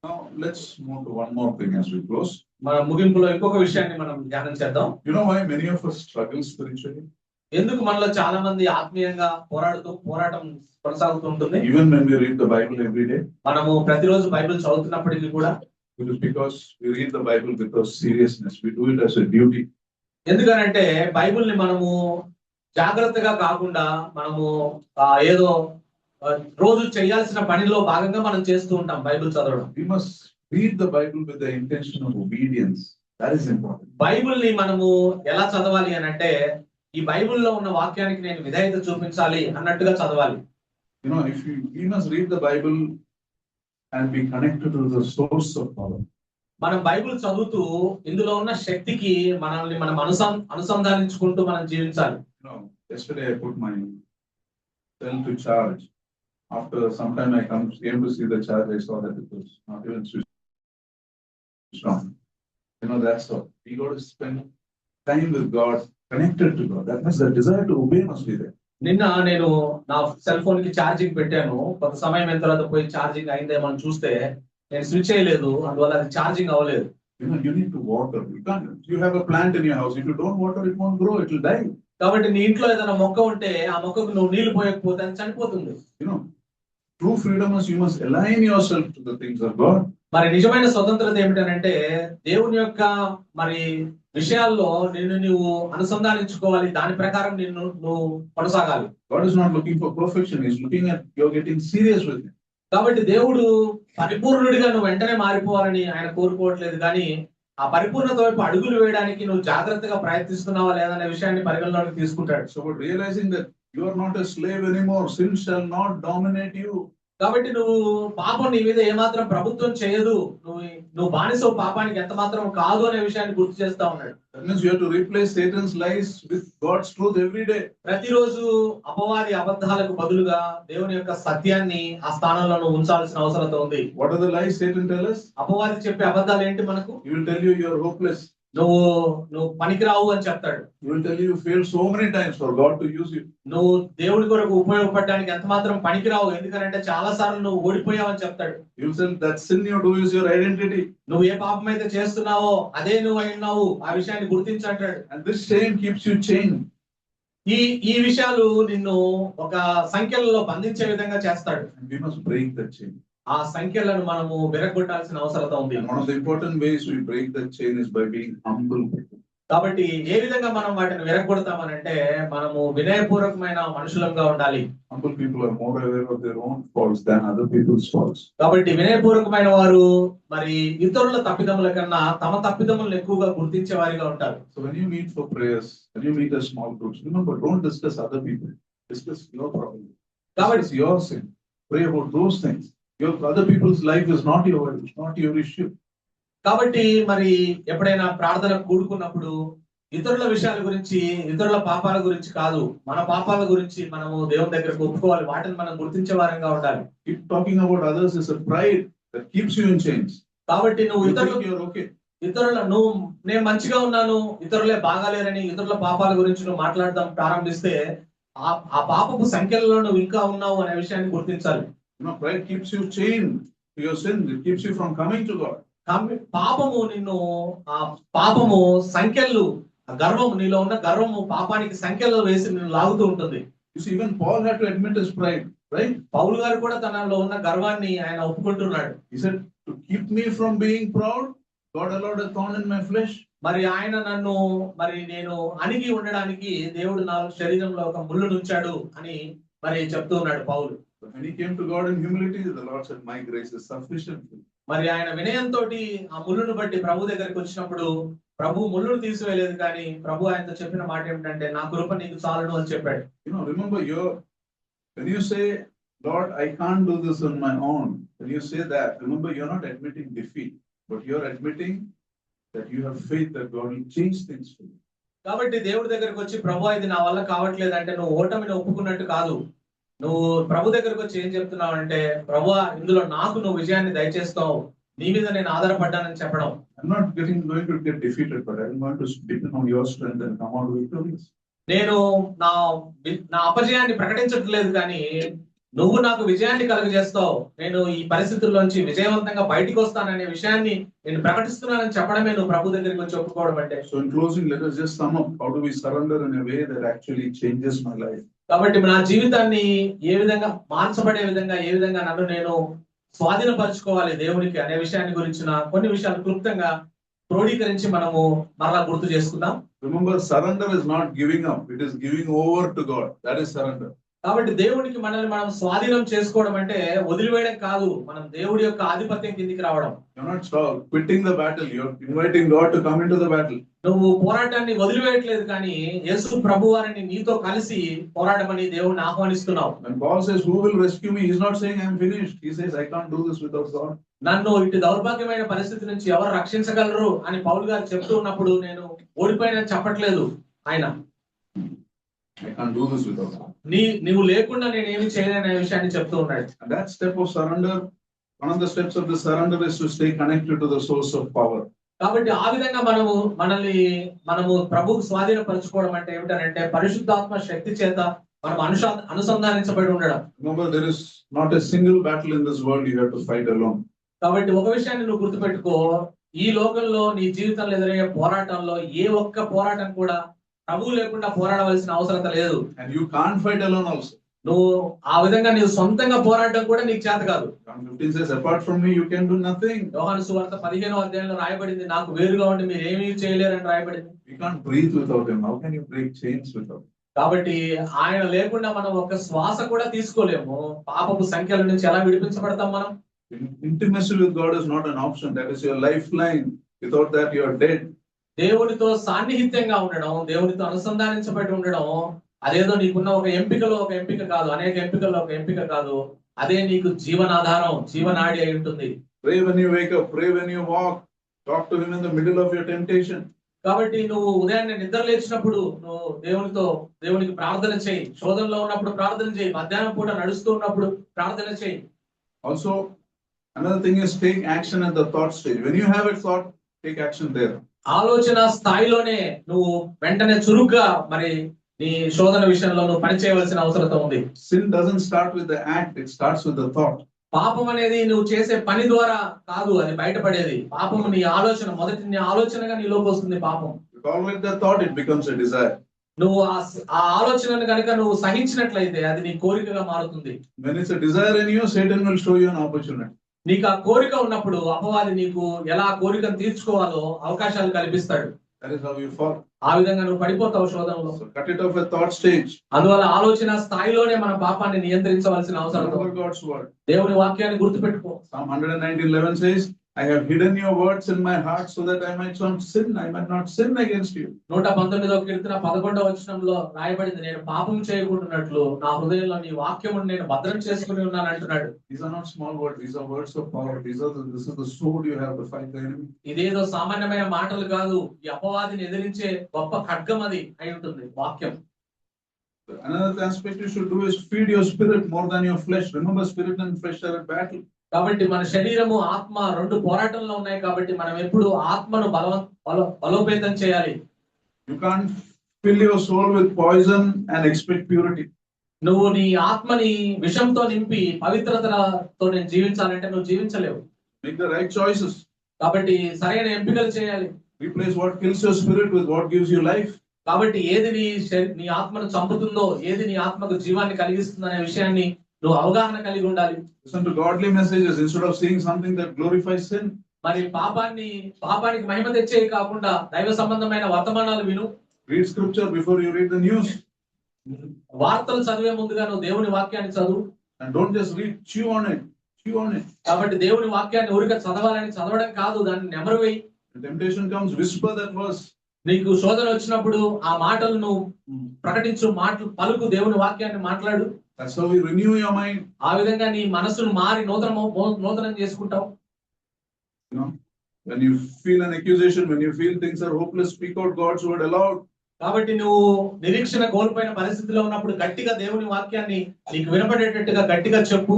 Now let's move to one more thing as we close. మన ముగింపులో ఇంకొక విషయాన్ని మనం ధ్యానం చేద్దాం. You know why many of us struggle spiritually? ఎందుకు మనలో చాలా మంది ఆత్మీయంగా పోరాటం కొనసాగుతూ ఉంటుంది? Even when we read the Bible every day. మనము ప్రతిరోజు బైబిల్ చదువుతున్నప్పటికీ కూడా It is because we read the Bible because seriousness. We do it as a duty. ఎందుకనంటే బైబిల్ ని మనము జాగ్రత్తగా కాకుండా మనము ఏదో రోజు చేయాల్సిన పనిలో భాగంగా మనం చేస్తూ ఉంటాం బైబిల్ చదవడం. We must read the Bible with the intention of obedience. That is important. Bible ని మనము ఎలా చదవాలి అని అంటే ఈ బైబిల్లో ఉన్న వాక్యానికి నేను విధేయత చూపించాలి అన్నట్టుగా చదవాలి. You know, we must read the Bible and be connected to the source of power. మనం బైబిల్ చదువుతూ ఇందులో ఉన్న శక్తికి మనల్ని మనం అనుసంధానించుకుంటూ మనం జీవించాలి. You know, yesterday I put my cell to charge. After some time I came to see the charge, I saw that it was not even switched on. You know, that's all. We got to spend time with God, connected to God. That means the desire to obey must be there. నిన్న నేను నా cell phone కి charging పెట్టాను. కొంత సమయం అయిన తర్వాత పోయి ఛార్జింగ్ అయిందేమో అని చూస్తే నేను స్విచ్ చేయలేదు, అందువల్ల అది ఛార్జింగ్ అవ్వలేదు. You know, you need to water. You have a plant in your house. If you don't water, it won't grow. It will die. కాబట్టి నీ ఇంట్లో ఏదైనా మొక్క ఉంటే ఆ మొక్కకు నువ్వు నీళ్లు పోయకపోతే అది చనిపోతుంది. You know, true freedom is you must align yourself to the things of God. మరి నిజమైన స్వతంత్రత ఏమిటంటే దేవుని యొక్క మరి విషయాల్లో నిన్ను నువ్వు అనుసంధానించుకోవాలి, దాని ప్రకారం నువ్వు కొనసాగాలి. God is not looking for perfection. He is looking at you're getting serious with Him. కాబట్టి దేవుడు పరిపూర్ణుడిగా నువ్వు వెంటనే మారిపోవాలని ఆయన కోరుకోవట్లేదు, కానీ ఆ పరిపూర్ణత వైపు అడుగులు వేయడానికి నువ్వు జాగ్రత్తగా ప్రయత్నిస్తున్నావా లేదనే విషయాన్ని పరిగణలోకి తీసుకుంటాడు. So but realizing that you are not a slave anymore, sin shall not dominate you. కాబట్టి నువ్వు పాపం నీ మీద ఏమాత్రం ప్రభుత్వం చేయదు, నువ్వు బానిసవు పాపానికి ఎంత మాత్రం కాదు అనే విషయాన్ని గుర్తు చేస్తా ఉన్నాడు. That means you have to replace Satan's lies with God's truth every day. ప్రతిరోజు అపవాది అబద్ధాలకు బదులుగా దేవుని యొక్క సత్యాన్ని ఆ స్థానంలో నువ్వు ఉంచాల్సిన అవసరం ఉంది. What are the lies Satan tells us? అపవాది చెప్పే అబద్ధాలు ఏంటి మనకు? He will tell you are hopeless. నువ్వు పనికిరావు అని చెప్తాడు. He will tell you failed so many times for God to use you. నువ్వు దేవుడి కొరకు ఉపయోగపడడానికి ఎంత మాత్రం పనికిరావు, ఎందుకంటే చాలా సార్లు నువ్వు ఓడిపోయావు అని చెప్తాడు. He will say that sin you do is your identity. నువ్వు ఏ పాపం అయితే చేస్తున్నావో అదే నువ్వు అయి ఉన్నావు, ఆ విషయాన్ని గుర్తించంటాడు. And this shame keeps you chained. ఈ విషయాలు నిన్ను ఒక సంఖ్యలలో బంధించే విధంగా చేస్తాడు. And we must break that chain. ఆ సంఖ్యలను మనము విరగొట్టాల్సిన అవసరం ఉంది. And one of the important ways we break that chain is by being humble people. కాబట్టి ఏ విధంగా మనం వాటిని విరగొడతామనంటే మనము వినయపూర్వకమైన మనుషులంగా ఉండాలి. Humble people are more aware of their own faults than other people's faults. కాబట్టి వినయపూర్వకమైన వారు మరి ఇతరుల తప్పిదముల కన్నా తమ తప్పిదములను ఎక్కువగా గుర్తించే వారిగా ఉంటారు. So when you meet for prayers, when you meet a small groups, remember, don't discuss other people. Discuss your problem. Discuss your sin. Pray about those things. Your other people's life is not your issue. కాబట్టి మరి ఎప్పుడైనా ప్రార్థన కూడుకున్నప్పుడు ఇతరుల విషయాల గురించి, ఇతరుల పాపాల గురించి కాదు, మన పాపాల గురించి మనము దేవుని దగ్గరకు ఒప్పుకోవాలి, వాటిని మనం గుర్తించే వారంగా ఉండాలి. Keep talking about others is a pride that keeps you in chains. కాబట్టి నువ్వు ఇతరులు నేను మంచిగా ఉన్నాను, ఇతరులే బాగాలేరని ఇతరుల పాపాల గురించి నువ్వు మాట్లాడడం ప్రారంభిస్తే ఆ పాపపు సంఖ్యలలో నువ్వు ఇంకా ఉన్నావు అనే విషయాన్ని గుర్తించాలి. You know, pride keeps you chained to your sin. It keeps you from coming to God. పాపము నిన్ను పాపము సంఖ్యలు, గర్వము, నీలో ఉన్న గర్వము పాపానికి సంఖ్యలో వేసి నిన్ను లాగుతూ ఉంటుంది. You see, even Paul had to admit his pride, right? పౌలు గారు కూడా తనలో ఉన్న గర్వాన్ని ఆయన ఒప్పుకుంటున్నాడు. He said, to keep me from being proud, God allowed a thorn in my flesh. మరి ఆయన నన్ను నేను అణిగి ఉండడానికి దేవుడు నా శరీరంలో ఒక ముళ్ళు నుంచాడు అని మరి చెప్తూ ఉన్నాడు పౌలు. When he came to God in humility, the Lord said, my grace is sufficient. మరి ఆయన వినయంతో ఆ ముళ్ళును బట్టి ప్రభు దగ్గరికి వచ్చినప్పుడు ప్రభు ముళ్ళును తీసివేయలేదు, కానీ ప్రభు ఆయనతో చెప్పిన మాట ఏమిటంటే నా కృప నీకు చాలును అని చెప్పాడు. You know, remember, when you say, Lord, I can't do this on my own, when you say that, remember, you're not admitting defeat, but you're admitting that you have faith that God will change things for you. కాబట్టి దేవుడి దగ్గరికి వచ్చి ప్రభు ఇది నా వల్ల కావట్లేదు అంటే నువ్వు ఓటమిని ఒప్పుకున్నట్టు కాదు. నువ్వు ప్రభు దగ్గరకు వచ్చి ఏం చెప్తున్నావు అంటే, ప్రభువా ఇందులో నాకు నువ్వు విజయాన్ని దయచేస్తావు, నీ మీద నేను ఆధారపడ్డానని చెప్పడం. I'm not going to get defeated, but I'm going to depend on your strength and come out victorious. నేను నా అపజయాన్ని ప్రకటించట్లేదు, కానీ నువ్వు నాకు విజయాన్ని కలుగజేస్తావు, నేను ఈ పరిస్థితుల్లోంచి విజయవంతంగా బయటికి వస్తాననే విషయాన్ని నేను ప్రకటిస్తున్నానని చెప్పడమే నువ్వు ప్రభు దగ్గరికి వచ్చి ఒప్పుకోవడం అంటే. So in closing, let us just sum up how do we surrender in a way that actually changes my life. కాబట్టి నా జీవితాన్ని ఏ విధంగా మార్చబడే విధంగా, ఏ విధంగా నన్ను నేను స్వాధీనపరచుకోవాలి దేవునికి అనే విషయాన్ని గురించిన కొన్ని విషయాలు క్లుప్తంగా క్రోడీకరించి మనము మరలా గుర్తు చేసుకుందాం. Remember, surrender is not giving up, it is giving over to God. That is surrender. కాబట్టి దేవునికి మనల్ని మనం స్వాధీనం చేసుకోవడం అంటే వదిలివేయడం కాదు, మనం దేవుడి యొక్క ఆధిపత్యం కిందికి రావడం. You're not quitting the battle. You're inviting God to come into the battle. నువ్వు పోరాటాన్ని వదిలివేయట్లేదు, కానీ యేసు ప్రభు వారిని నీతో కలిసి పోరాడమని దేవుణ్ణి ఆహ్వానిస్తున్నావు. When Paul says, "Who will rescue me?" He's not saying, "I'm finished." He says, "I can't do this without God." నన్ను ఇటు దౌర్భాగ్యమైన పరిస్థితి నుంచి ఎవరు రక్షించగలరు అని పౌలు గారు చెప్తూ ఉన్నప్పుడు నేను ఓడిపోయినని చెప్పట్లేదు ఆయన. I can't do this without God. నువ్వు లేకుండా నేను ఏమి చేయలేని విషయాన్ని చెప్తూ ఉన్నాడు. And that step of surrender, one of the steps of the surrender is to stay connected to the source of power. కాబట్టి ఆ విధంగా మనము ప్రభువుకు స్వాధీనపరచుకోవడం అంటే ఏమిటంటే పరిశుద్ధాత్మ శక్తి చేత మనం అనుసంధానించబడి ఉండడం. Remember, there is not a single battle in this world you have to fight alone. కాబట్టి ఒక విషయాన్ని నువ్వు గుర్తుపెట్టుకో, ఈ లోకంలో నీ జీవితంలో ఎదురయ్యే పోరాటంలో ఏ ఒక్క పోరాటం కూడా ప్రభువు లేకుండా పోరాడవలసిన అవసరం లేదు. And you can't fight alone also. నువ్వు ఆ విధంగా నీవు సొంతంగా పోరాడడం కూడా నీకు చేత కాదు. John 15 says, "Apart from me, you can do nothing." యోహాను సువార్త 15వ అధ్యాయంలో రాయబడింది, నాకు వేరుగా ఉండి మీరు ఏమీ చేయలేరని రాయబడింది. You can't breathe without him. How can you break chains without him? కాబట్టి ఆయన లేకుండా మనం ఒక శ్వాస కూడా తీసుకోలేము. పాపపు సంఖ్యల నుంచి ఎలా విడిపించబడతాం మనం? Intimacy with God is not an option. That is your lifeline. Without that, you are dead. దేవునితో సాన్నిహిత్యంగా ఉండడం, దేవునితో అనుసంధానించబడి ఉండడం, అదేదో నీకున్న ఒక ఎంపికలో ఒక ఎంపిక కాదు, అనేక ఎంపికల్లో ఒక ఎంపిక కాదు. అదే నీకు జీవనాధారం, జీవనాడి అయి ఉంటుంది. Pray when you wake up. Pray when you walk. Talk to him in the middle of your temptation. కాబట్టి నువ్వు ఉదయాన్నే నిద్ర లేచినప్పుడు నువ్వు దేవునికి ప్రార్థన చేయి. శోధనలో ఉన్నప్పుడు ప్రార్థన చేయి. మధ్యాహ్నం పూట నడుస్తూ ఉన్నప్పుడు ప్రార్థన చేయి. Also, another thing is take action at the thought stage. When you have a thought, take action there. ఆలోచన స్థాయిలోనే నువ్వు వెంటనే చురుగ్గా మరి నీ శోధన విషయంలో నువ్వు పని చేయవలసిన అవసరం ఉంది. Sin doesn't start with the act, it starts with the thought. పాపం అనేది నువ్వు చేసే పని ద్వారా కాదు అది బయటపడేది. పాపం నీ ఆలోచన, మొదటి నీ ఆలోచనగా నీలోకి వస్తుంది పాపం. You tolerate the thought, it becomes a desire. నువ్వు ఆ ఆలోచనను కనుక నువ్వు సహించినట్లయితే అది నీ కోరికగా మారుతుంది. When it's a desire in you, Satan will show you an opportunity. నీకు ఆ కోరిక ఉన్నప్పుడు అపవాది నీకు ఎలా ఆ కోరికను తీర్చుకోవాలో అవకాశాలు కల్పిస్తాడు. That is how you fall. ఆ విధంగా నువ్వు పడిపోతావు శోధనలో. So cut it off at thought stage. అందువల్ల ఆలోచన స్థాయిలోనే మన పాపాన్ని నియంత్రించవలసిన అవసరం. Remember God's word. దేవుని వాక్యాన్ని గుర్తుపెట్టుకో. Psalm 119:11 says, "I have hidden your words in my heart so that I might not sin against you." 119వ కీర్తన 11వ వచనంలో రాయబడింది, నేను పాపం చేయకుండానట్లు నా హృదయంలో నీ వాక్యమును నేను భద్రం చేసుకుని ఉన్నాను అంటున్నాడు. These are not small words, these are words of power. This is the sword you have to fight the enemy. ఇదేదో సామాన్యమైన మాటలు కాదు, ఈ అపవాదిని ఎదిరించే గొప్ప ఖడ్గం అది అయి ఉంటుంది వాక్యం. Another aspect you should do is feed your spirit more than your flesh. Remember, spirit and flesh are at battle. కాబట్టి మన శరీరము ఆత్మ రెండు పోరాటంలో ఉన్నాయి. కాబట్టి మనం ఎప్పుడు ఆత్మను బలోపేతం చేయాలి. You can't fill your soul with poison and expect purity. నువ్వు నీ ఆత్మని విషంతో నింపి పవిత్రతతో నేను జీవించాలంటే నువ్వు జీవించలేవు. Make the right choices. కాబట్టి సరైన ఎంపికలు చేయాలి. Replace what kills your spirit with what gives you life. కాబట్టి ఏది నీ ఆత్మను చంపుతుందో, ఏది నీ ఆత్మకు జీవాన్ని కలిగిస్తుందో అనే విషయాన్ని నువ్వు అవగాహన కలిగి ఉండాలి. Listen to godly messages instead of seeing something that glorifies sin. మరి పాపానికి మహిమ తెచ్చేవి కాకుండా దైవ సంబంధమైన వర్తమానాలు విను. Read scripture before you read the news. వార్తలు చదివే ముందుగా నువ్వు దేవుని వాక్యాన్ని చదువు. And don't just read, chew on it. కాబట్టి దేవుని వాక్యాన్ని ఊరికే చదవడం కాదు, దాన్ని నెమరు వేయి. When temptation comes, whisper that verse. నీకు శోధన వచ్చినప్పుడు ఆ మాటలను ప్రకటించు, పలుకు, దేవుని వాక్యాన్ని మాట్లాడు. That's how we renew your mind. ఆ విధంగా నీ మనసును మారి నూతనం చేసుకుంటావు. You know, when you feel an accusation, when you feel things are hopeless, speak out God's word aloud. కాబట్టి నువ్వు నిరీక్షణ కోల్పోయిన పరిస్థితిలో ఉన్నప్పుడు గట్టిగా దేవుని వాక్యాన్ని నీకు వినపడేటట్టుగా గట్టిగా చెప్పు.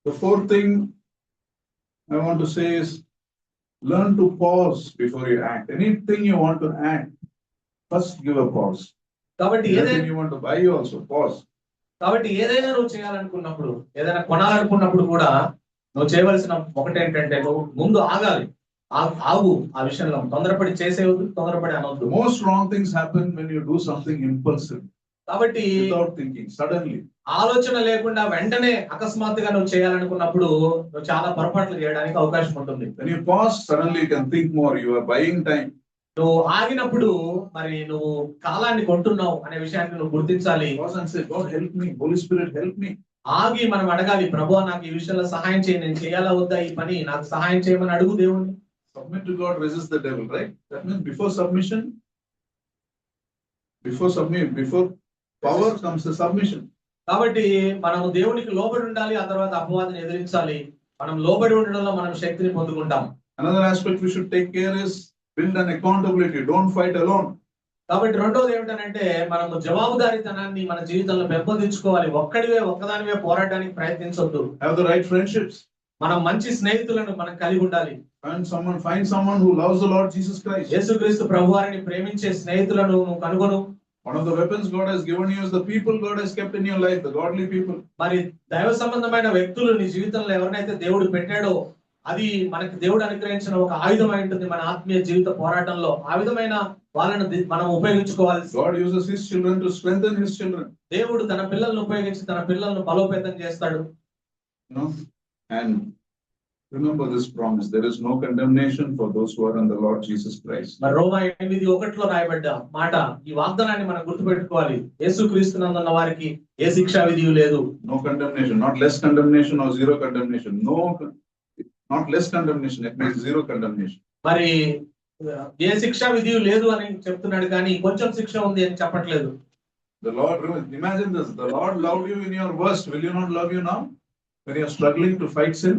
The fourth thing I want to say is learn to pause before you act. Anything you want to act, first give a pause. కాబట్టి anything you want to buy, also pause. కాబట్టి ఏదైనా నువ్వు చేయాలనుకున్నప్పుడు, ఏదైనా కొనాలనుకున్నప్పుడు కూడా నువ్వు చేయవలసిన ఒకటేంటంటే నువ్వు ముందు ఆగాలి. ఆగు. ఆ విషయంలో తొందరపడి చేసేవద్దు, తొందరపడి అనవద్దు. Most wrong things happen when you do something impulsive. కాబట్టి without thinking, suddenly. ఆలోచన లేకుండా వెంటనే అకస్మాత్తుగా నువ్వు చేయాలనుకున్నప్పుడు నువ్వు చాలా పొరపాట్లు చేయడానికి అవకాశం ఉంటుంది. When you pause, suddenly you can think more. You are buying time. నువ్వు ఆగినప్పుడు మరి నువ్వు కాలాన్ని కొంటున్నావు అనే విషయాన్ని నువ్వు గుర్తించాలి. Pause and say, God help me, Holy Spirit help me. ఆగి మనం అడగాలి, ప్రభువా నాకు ఈ విషయంలో సహాయం చేయి, నేను చేయాలా వద్దా ఈ పని, నాకు సహాయం చేయమని అడుగు దేవుణ్ణి. Submit to God, resist the devil, right? That means before submission, before power comes the submission. కాబట్టి మనము దేవునికి లోబడి ఉండాలి, ఆ తర్వాత అపవాదిని ఎదిరించాలి. మనం లోబడి ఉండడంలో మనం శక్తిని పొందుకుంటాం. Another aspect we should take care is build an accountability. Don't fight alone. కాబట్టి రెండోది ఏమిటనంటే మనము జవాబుదారీతనాన్ని మన జీవితంలో పెంపొందించుకోవాలి. ఒక్కదానివే పోరాడడానికి ప్రయత్నించొద్దు. Have the right friendships. మనం మంచి స్నేహితులను మనం కలిగి ఉండాలి. Find someone who loves the Lord Jesus Christ. యేసుక్రీస్తు ప్రభువారిని ప్రేమించే స్నేహితులను నువ్వు కనుగొను. One of the weapons God has given you is the people God has kept in your life, the godly people. మరి దైవ సంబంధమైన వ్యక్తులు నీ జీవితంలో ఎవరినైతే దేవుడు పెట్టాడో అది మనకి దేవుడు అనుగ్రహించిన ఒక ఆయుధమై ఉంటుంది మన ఆత్మీయ జీవిత పోరాటంలో. ఆ విధమైన వాళ్ళను మనం ఉపయోగించుకోవాలి. God uses his children to strengthen his children. దేవుడు తన పిల్లలను ఉపయోగించి తన పిల్లలను బలోపేతం చేస్తాడు. And remember this promise, there is no condemnation for those who are in the Lord Jesus Christ. మరి రోమా 8:1 రాయబడ్డ మాట, ఈ వాగ్దానాన్ని మనం గుర్తుపెట్టుకోవాలి. యేసుక్రీస్తునందున్న వారికి ఏ శిక్షా విధి లేదు. No condemnation, not less condemnation or zero condemnation. No, not less condemnation, it means zero condemnation. మరి ఏ శిక్షా విధి లేదు అని చెప్తున్నాడు, కానీ కొంచెం శిక్ష ఉంది అని చెప్పట్లేదు. The Lord, imagine this, the Lord loved you in your worst, will you not love you now when you are struggling to fight sin?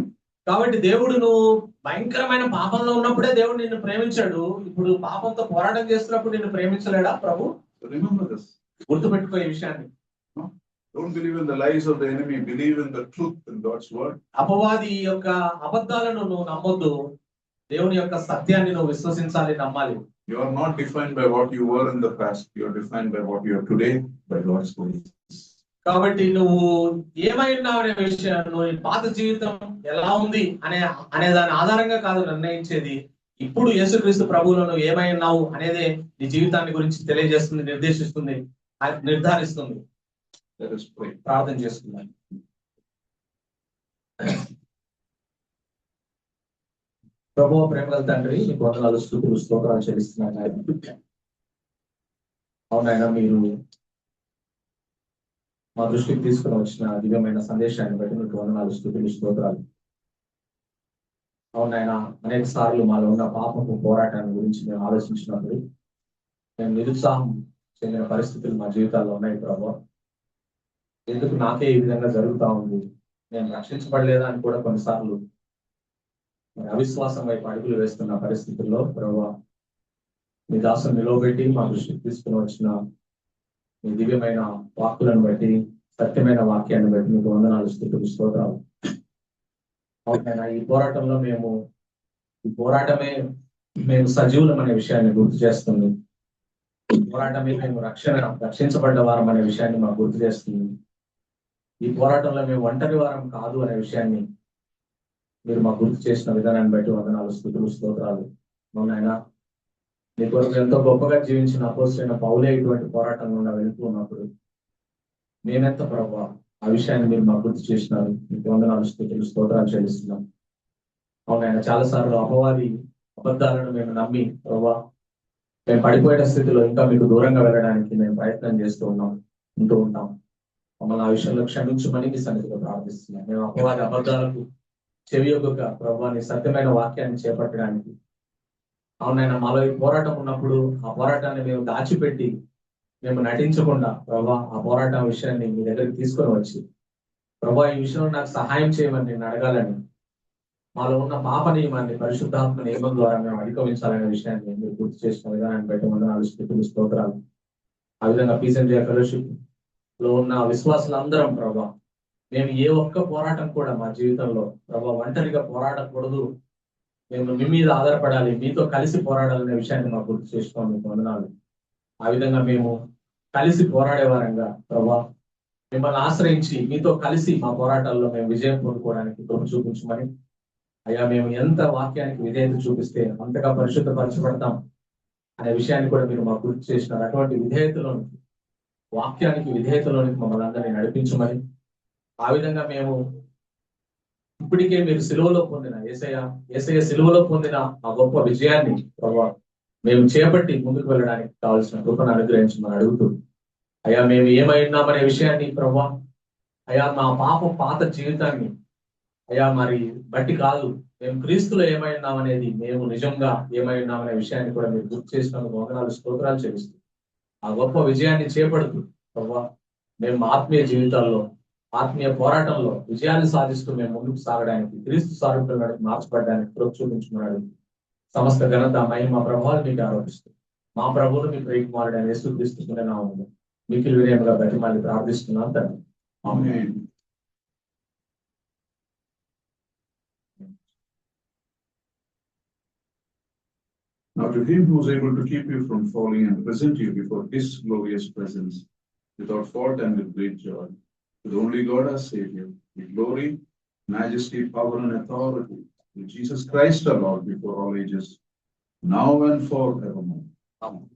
కాబట్టి దేవుడు నువ్వు భయంకరమైన పాపంలో ఉన్నప్పుడే దేవుడు నిన్ను ప్రేమించాడు. ఇప్పుడు పాపంతో పోరాటం చేస్తున్నప్పుడు నిన్ను ప్రేమించలేడా ప్రభు? Remember this. గుర్తుపెట్టుకో ఈ విషయాన్ని. Don't believe in the lies of the enemy, believe in the truth in God's word. అపవాది యొక్క అబద్ధాలను నువ్వు నమ్మొద్దు, దేవుని యొక్క సత్యాన్ని నువ్వు విశ్వసించాలి, నమ్మాలి. You are not defined by what you were in the past, you are defined by what you are today by God's grace. కాబట్టి నువ్వు ఏమై ఉన్నావు అనే విషయం, నువ్వు పాత జీవితం ఎలా ఉంది అనే దాని ఆధారంగా కాదు నిర్ణయించేది, ఇప్పుడు యేసుక్రీస్తు ప్రభువులో నువ్వు ఏమై ఉన్నావు అనేదే నీ జీవితాన్ని గురించి తెలియజేస్తుంది, నిర్దేశిస్తుంది, నిర్ధారిస్తుంది. Let us pray. ప్రార్థన చేసుకుందాం. ప్రభువా, ప్రేమగల తండ్రి, నీకు వందనాలు, స్తుతులు, స్తోత్రాలు చెల్లిస్తున్నాను. అవునాయన, మీరు మా దృష్టికి తీసుకుని వచ్చిన దివ్యమైన సందేశాన్ని బట్టి మీకు వందనాలు, స్తుతులు, స్తోత్రాలు. అవునాయన, అనేక సార్లు మాలో ఉన్న పాపపు పోరాటాన్ని గురించి మేము ఆలోచించినప్పుడు మేము నిరుత్సాహం చెందిన పరిస్థితులు మా జీవితాల్లో ఉన్నాయి. ప్రభువా, ఎందుకు నాకే ఈ విధంగా జరుగుతా ఉంది, నేను రక్షించబడలేదా అని కూడా కొన్నిసార్లు అవిశ్వాసం వైపు అడుగులు వేస్తున్న పరిస్థితుల్లో ప్రభువా, మీ దాసును నిలవబెట్టి మా దృష్టికి తీసుకుని వచ్చిన మీ దివ్యమైన వాక్కులను బట్టి, సత్యమైన వాక్యాన్ని బట్టి మీకు వందనాలు, స్తుతులు, స్తోత్రాలు. అవునైనా ఈ పోరాటంలో ఈ పోరాటమే మేము సజీవులం అనే విషయాన్ని గుర్తు చేస్తుంది. ఈ పోరాటమే మేము రక్షించబడ్డ వారం అనే విషయాన్ని మాకు గుర్తు చేస్తుంది. ఈ పోరాటంలో మేము ఒంటరి వారం కాదు అనే విషయాన్ని మీరు మాకు గుర్తు చేసిన విధానాన్ని బట్టి వందనాలు, స్తుతులు, స్తోత్రాలు. అవునైనా మీ కొరకు ఎంతో గొప్పగా జీవించిన అపోస్తలుడైన పౌలే ఇటువంటి పోరాటం గుండా వెళ్తూ ఉన్నప్పుడు మేమెంత ప్రభువా ఆ విషయాన్ని మీరు మాకు గుర్తు చేసినారు. మీకు వందనాలు, స్తుతులు, స్తోత్రాలు చెల్లిస్తున్నాం. అవునైనా చాలాసార్లు అపవాది అబద్ధాలను మేము నమ్మి ప్రభువా మేము పడిపోయిన స్థితిలో ఇంకా మీకు దూరంగా వెళ్ళడానికి మేము ప్రయత్నం ఉంటూ ఉంటాం. మమ్మల్ని ఆ విషయంలో క్షమించమని మీ సన్నిధిలో ప్రార్థిస్తున్నాం. మేము అపవాది అబద్ధాలకు చెవియొగ్గక ప్రభువా నీ సత్యమైన వాక్యాన్ని చేపట్టడానికి, అవునైనా మాలో ఈ పోరాటం ఉన్నప్పుడు ఆ పోరాటాన్ని మేము దాచిపెట్టి మేము నటించకుండా ప్రభా ఆ పోరాటం విషయాన్ని మీ దగ్గరికి తీసుకొని వచ్చి ప్రభా ఈ విషయంలో నాకు సహాయం చేయమని నేను అడగాలని, మాలో ఉన్న పాప నియమాన్ని పరిశుద్ధాత్మ నియమం ద్వారా మేము అధిగమించాలనే విషయాన్ని మీరు గుర్తు చేసిన విధానాన్ని బట్టి వందనాలు, స్తుతులు, స్తోత్రాలు. ఆ విధంగా పీస్ అండ్ జాయ్ ఫెలోషిప్ లో ఉన్న విశ్వాసులందరం ప్రభా మేము ఏ ఒక్క పోరాటం కూడా మా జీవితంలో ప్రభా ఒంటరిగా పోరాడకూడదు, మేము మీ మీద ఆధారపడాలి, మీతో కలిసి పోరాడాలనే విషయాన్ని మాకు గుర్తు చేసుకోవాలి. మీకు వందనాలు. ఆ విధంగా మేము కలిసి పోరాడే వారంగా ప్రభా మిమ్మల్ని ఆశ్రయించి మీతో కలిసి మా పోరాటాల్లో మేము విజయం పొందుకోవడానికి కృప చూపించమని, అయ్యా మేము ఎంత వాక్యానికి విధేయత చూపిస్తే అంతగా పరిశుద్ధపరచబడతాం అనే విషయాన్ని కూడా మీరు మాకు గుర్తు చేసినారు. అటువంటి విధేయతలోనికి, వాక్యానికి విధేయతలోనికి మమ్మల్ని అందరినీ నడిపించమని, ఆ విధంగా మేము ఇప్పటికే మీరు సిలువలో పొందిన యేసయ్య సిలువలో పొందిన ఆ గొప్ప విజయాన్ని ప్రభా మేము చేపట్టి ముందుకు వెళ్ళడానికి కావాల్సిన కృపను అనుగ్రహించమని అడుగుతూ, అయ్యా మేము ఏమై ఉన్నామనే విషయాన్ని ప్రభా, అయ్యా మా పాత జీవితాన్ని అయ్యా మరి బట్టి కాదు, మేము క్రీస్తులో ఏమై ఉన్నామనేది, మేము నిజంగా ఏమై ఉన్నామనే విషయాన్ని కూడా మీరు గుర్తు చేసినందుకు వందనాలు స్తోత్రాలు చెల్లిస్తూ, ఆ గొప్ప విజయాన్ని చేపడుతూ ప్రభా, మేము మా ఆత్మీయ జీవితాల్లో, ఆత్మీయ పోరాటంలో విజయాన్ని సాధిస్తూ మేము ముందుకు సాగడానికి, క్రీస్తు సారూప్యంలోకి మార్చబడడానికి కృప చూపించుకున్నాడు. సమస్త ఘనత మహిమ ప్రభావాలు మీకు ఆరోపిస్తూ, మా ప్రభువును మీ ప్రియకుమారుడైన యేసుక్రీస్తు నామములో మిక్కిలి వినయముగా బతిమాలి ప్రార్థిస్తున్నాం తండ్రి. Amen. Now to him who is able to keep you from falling and present you before his glorious presence without fault and with great joy, to the only God our Savior, with glory, majesty, power and authority, with Jesus Christ our Lord before all ages, now and forevermore. Amen.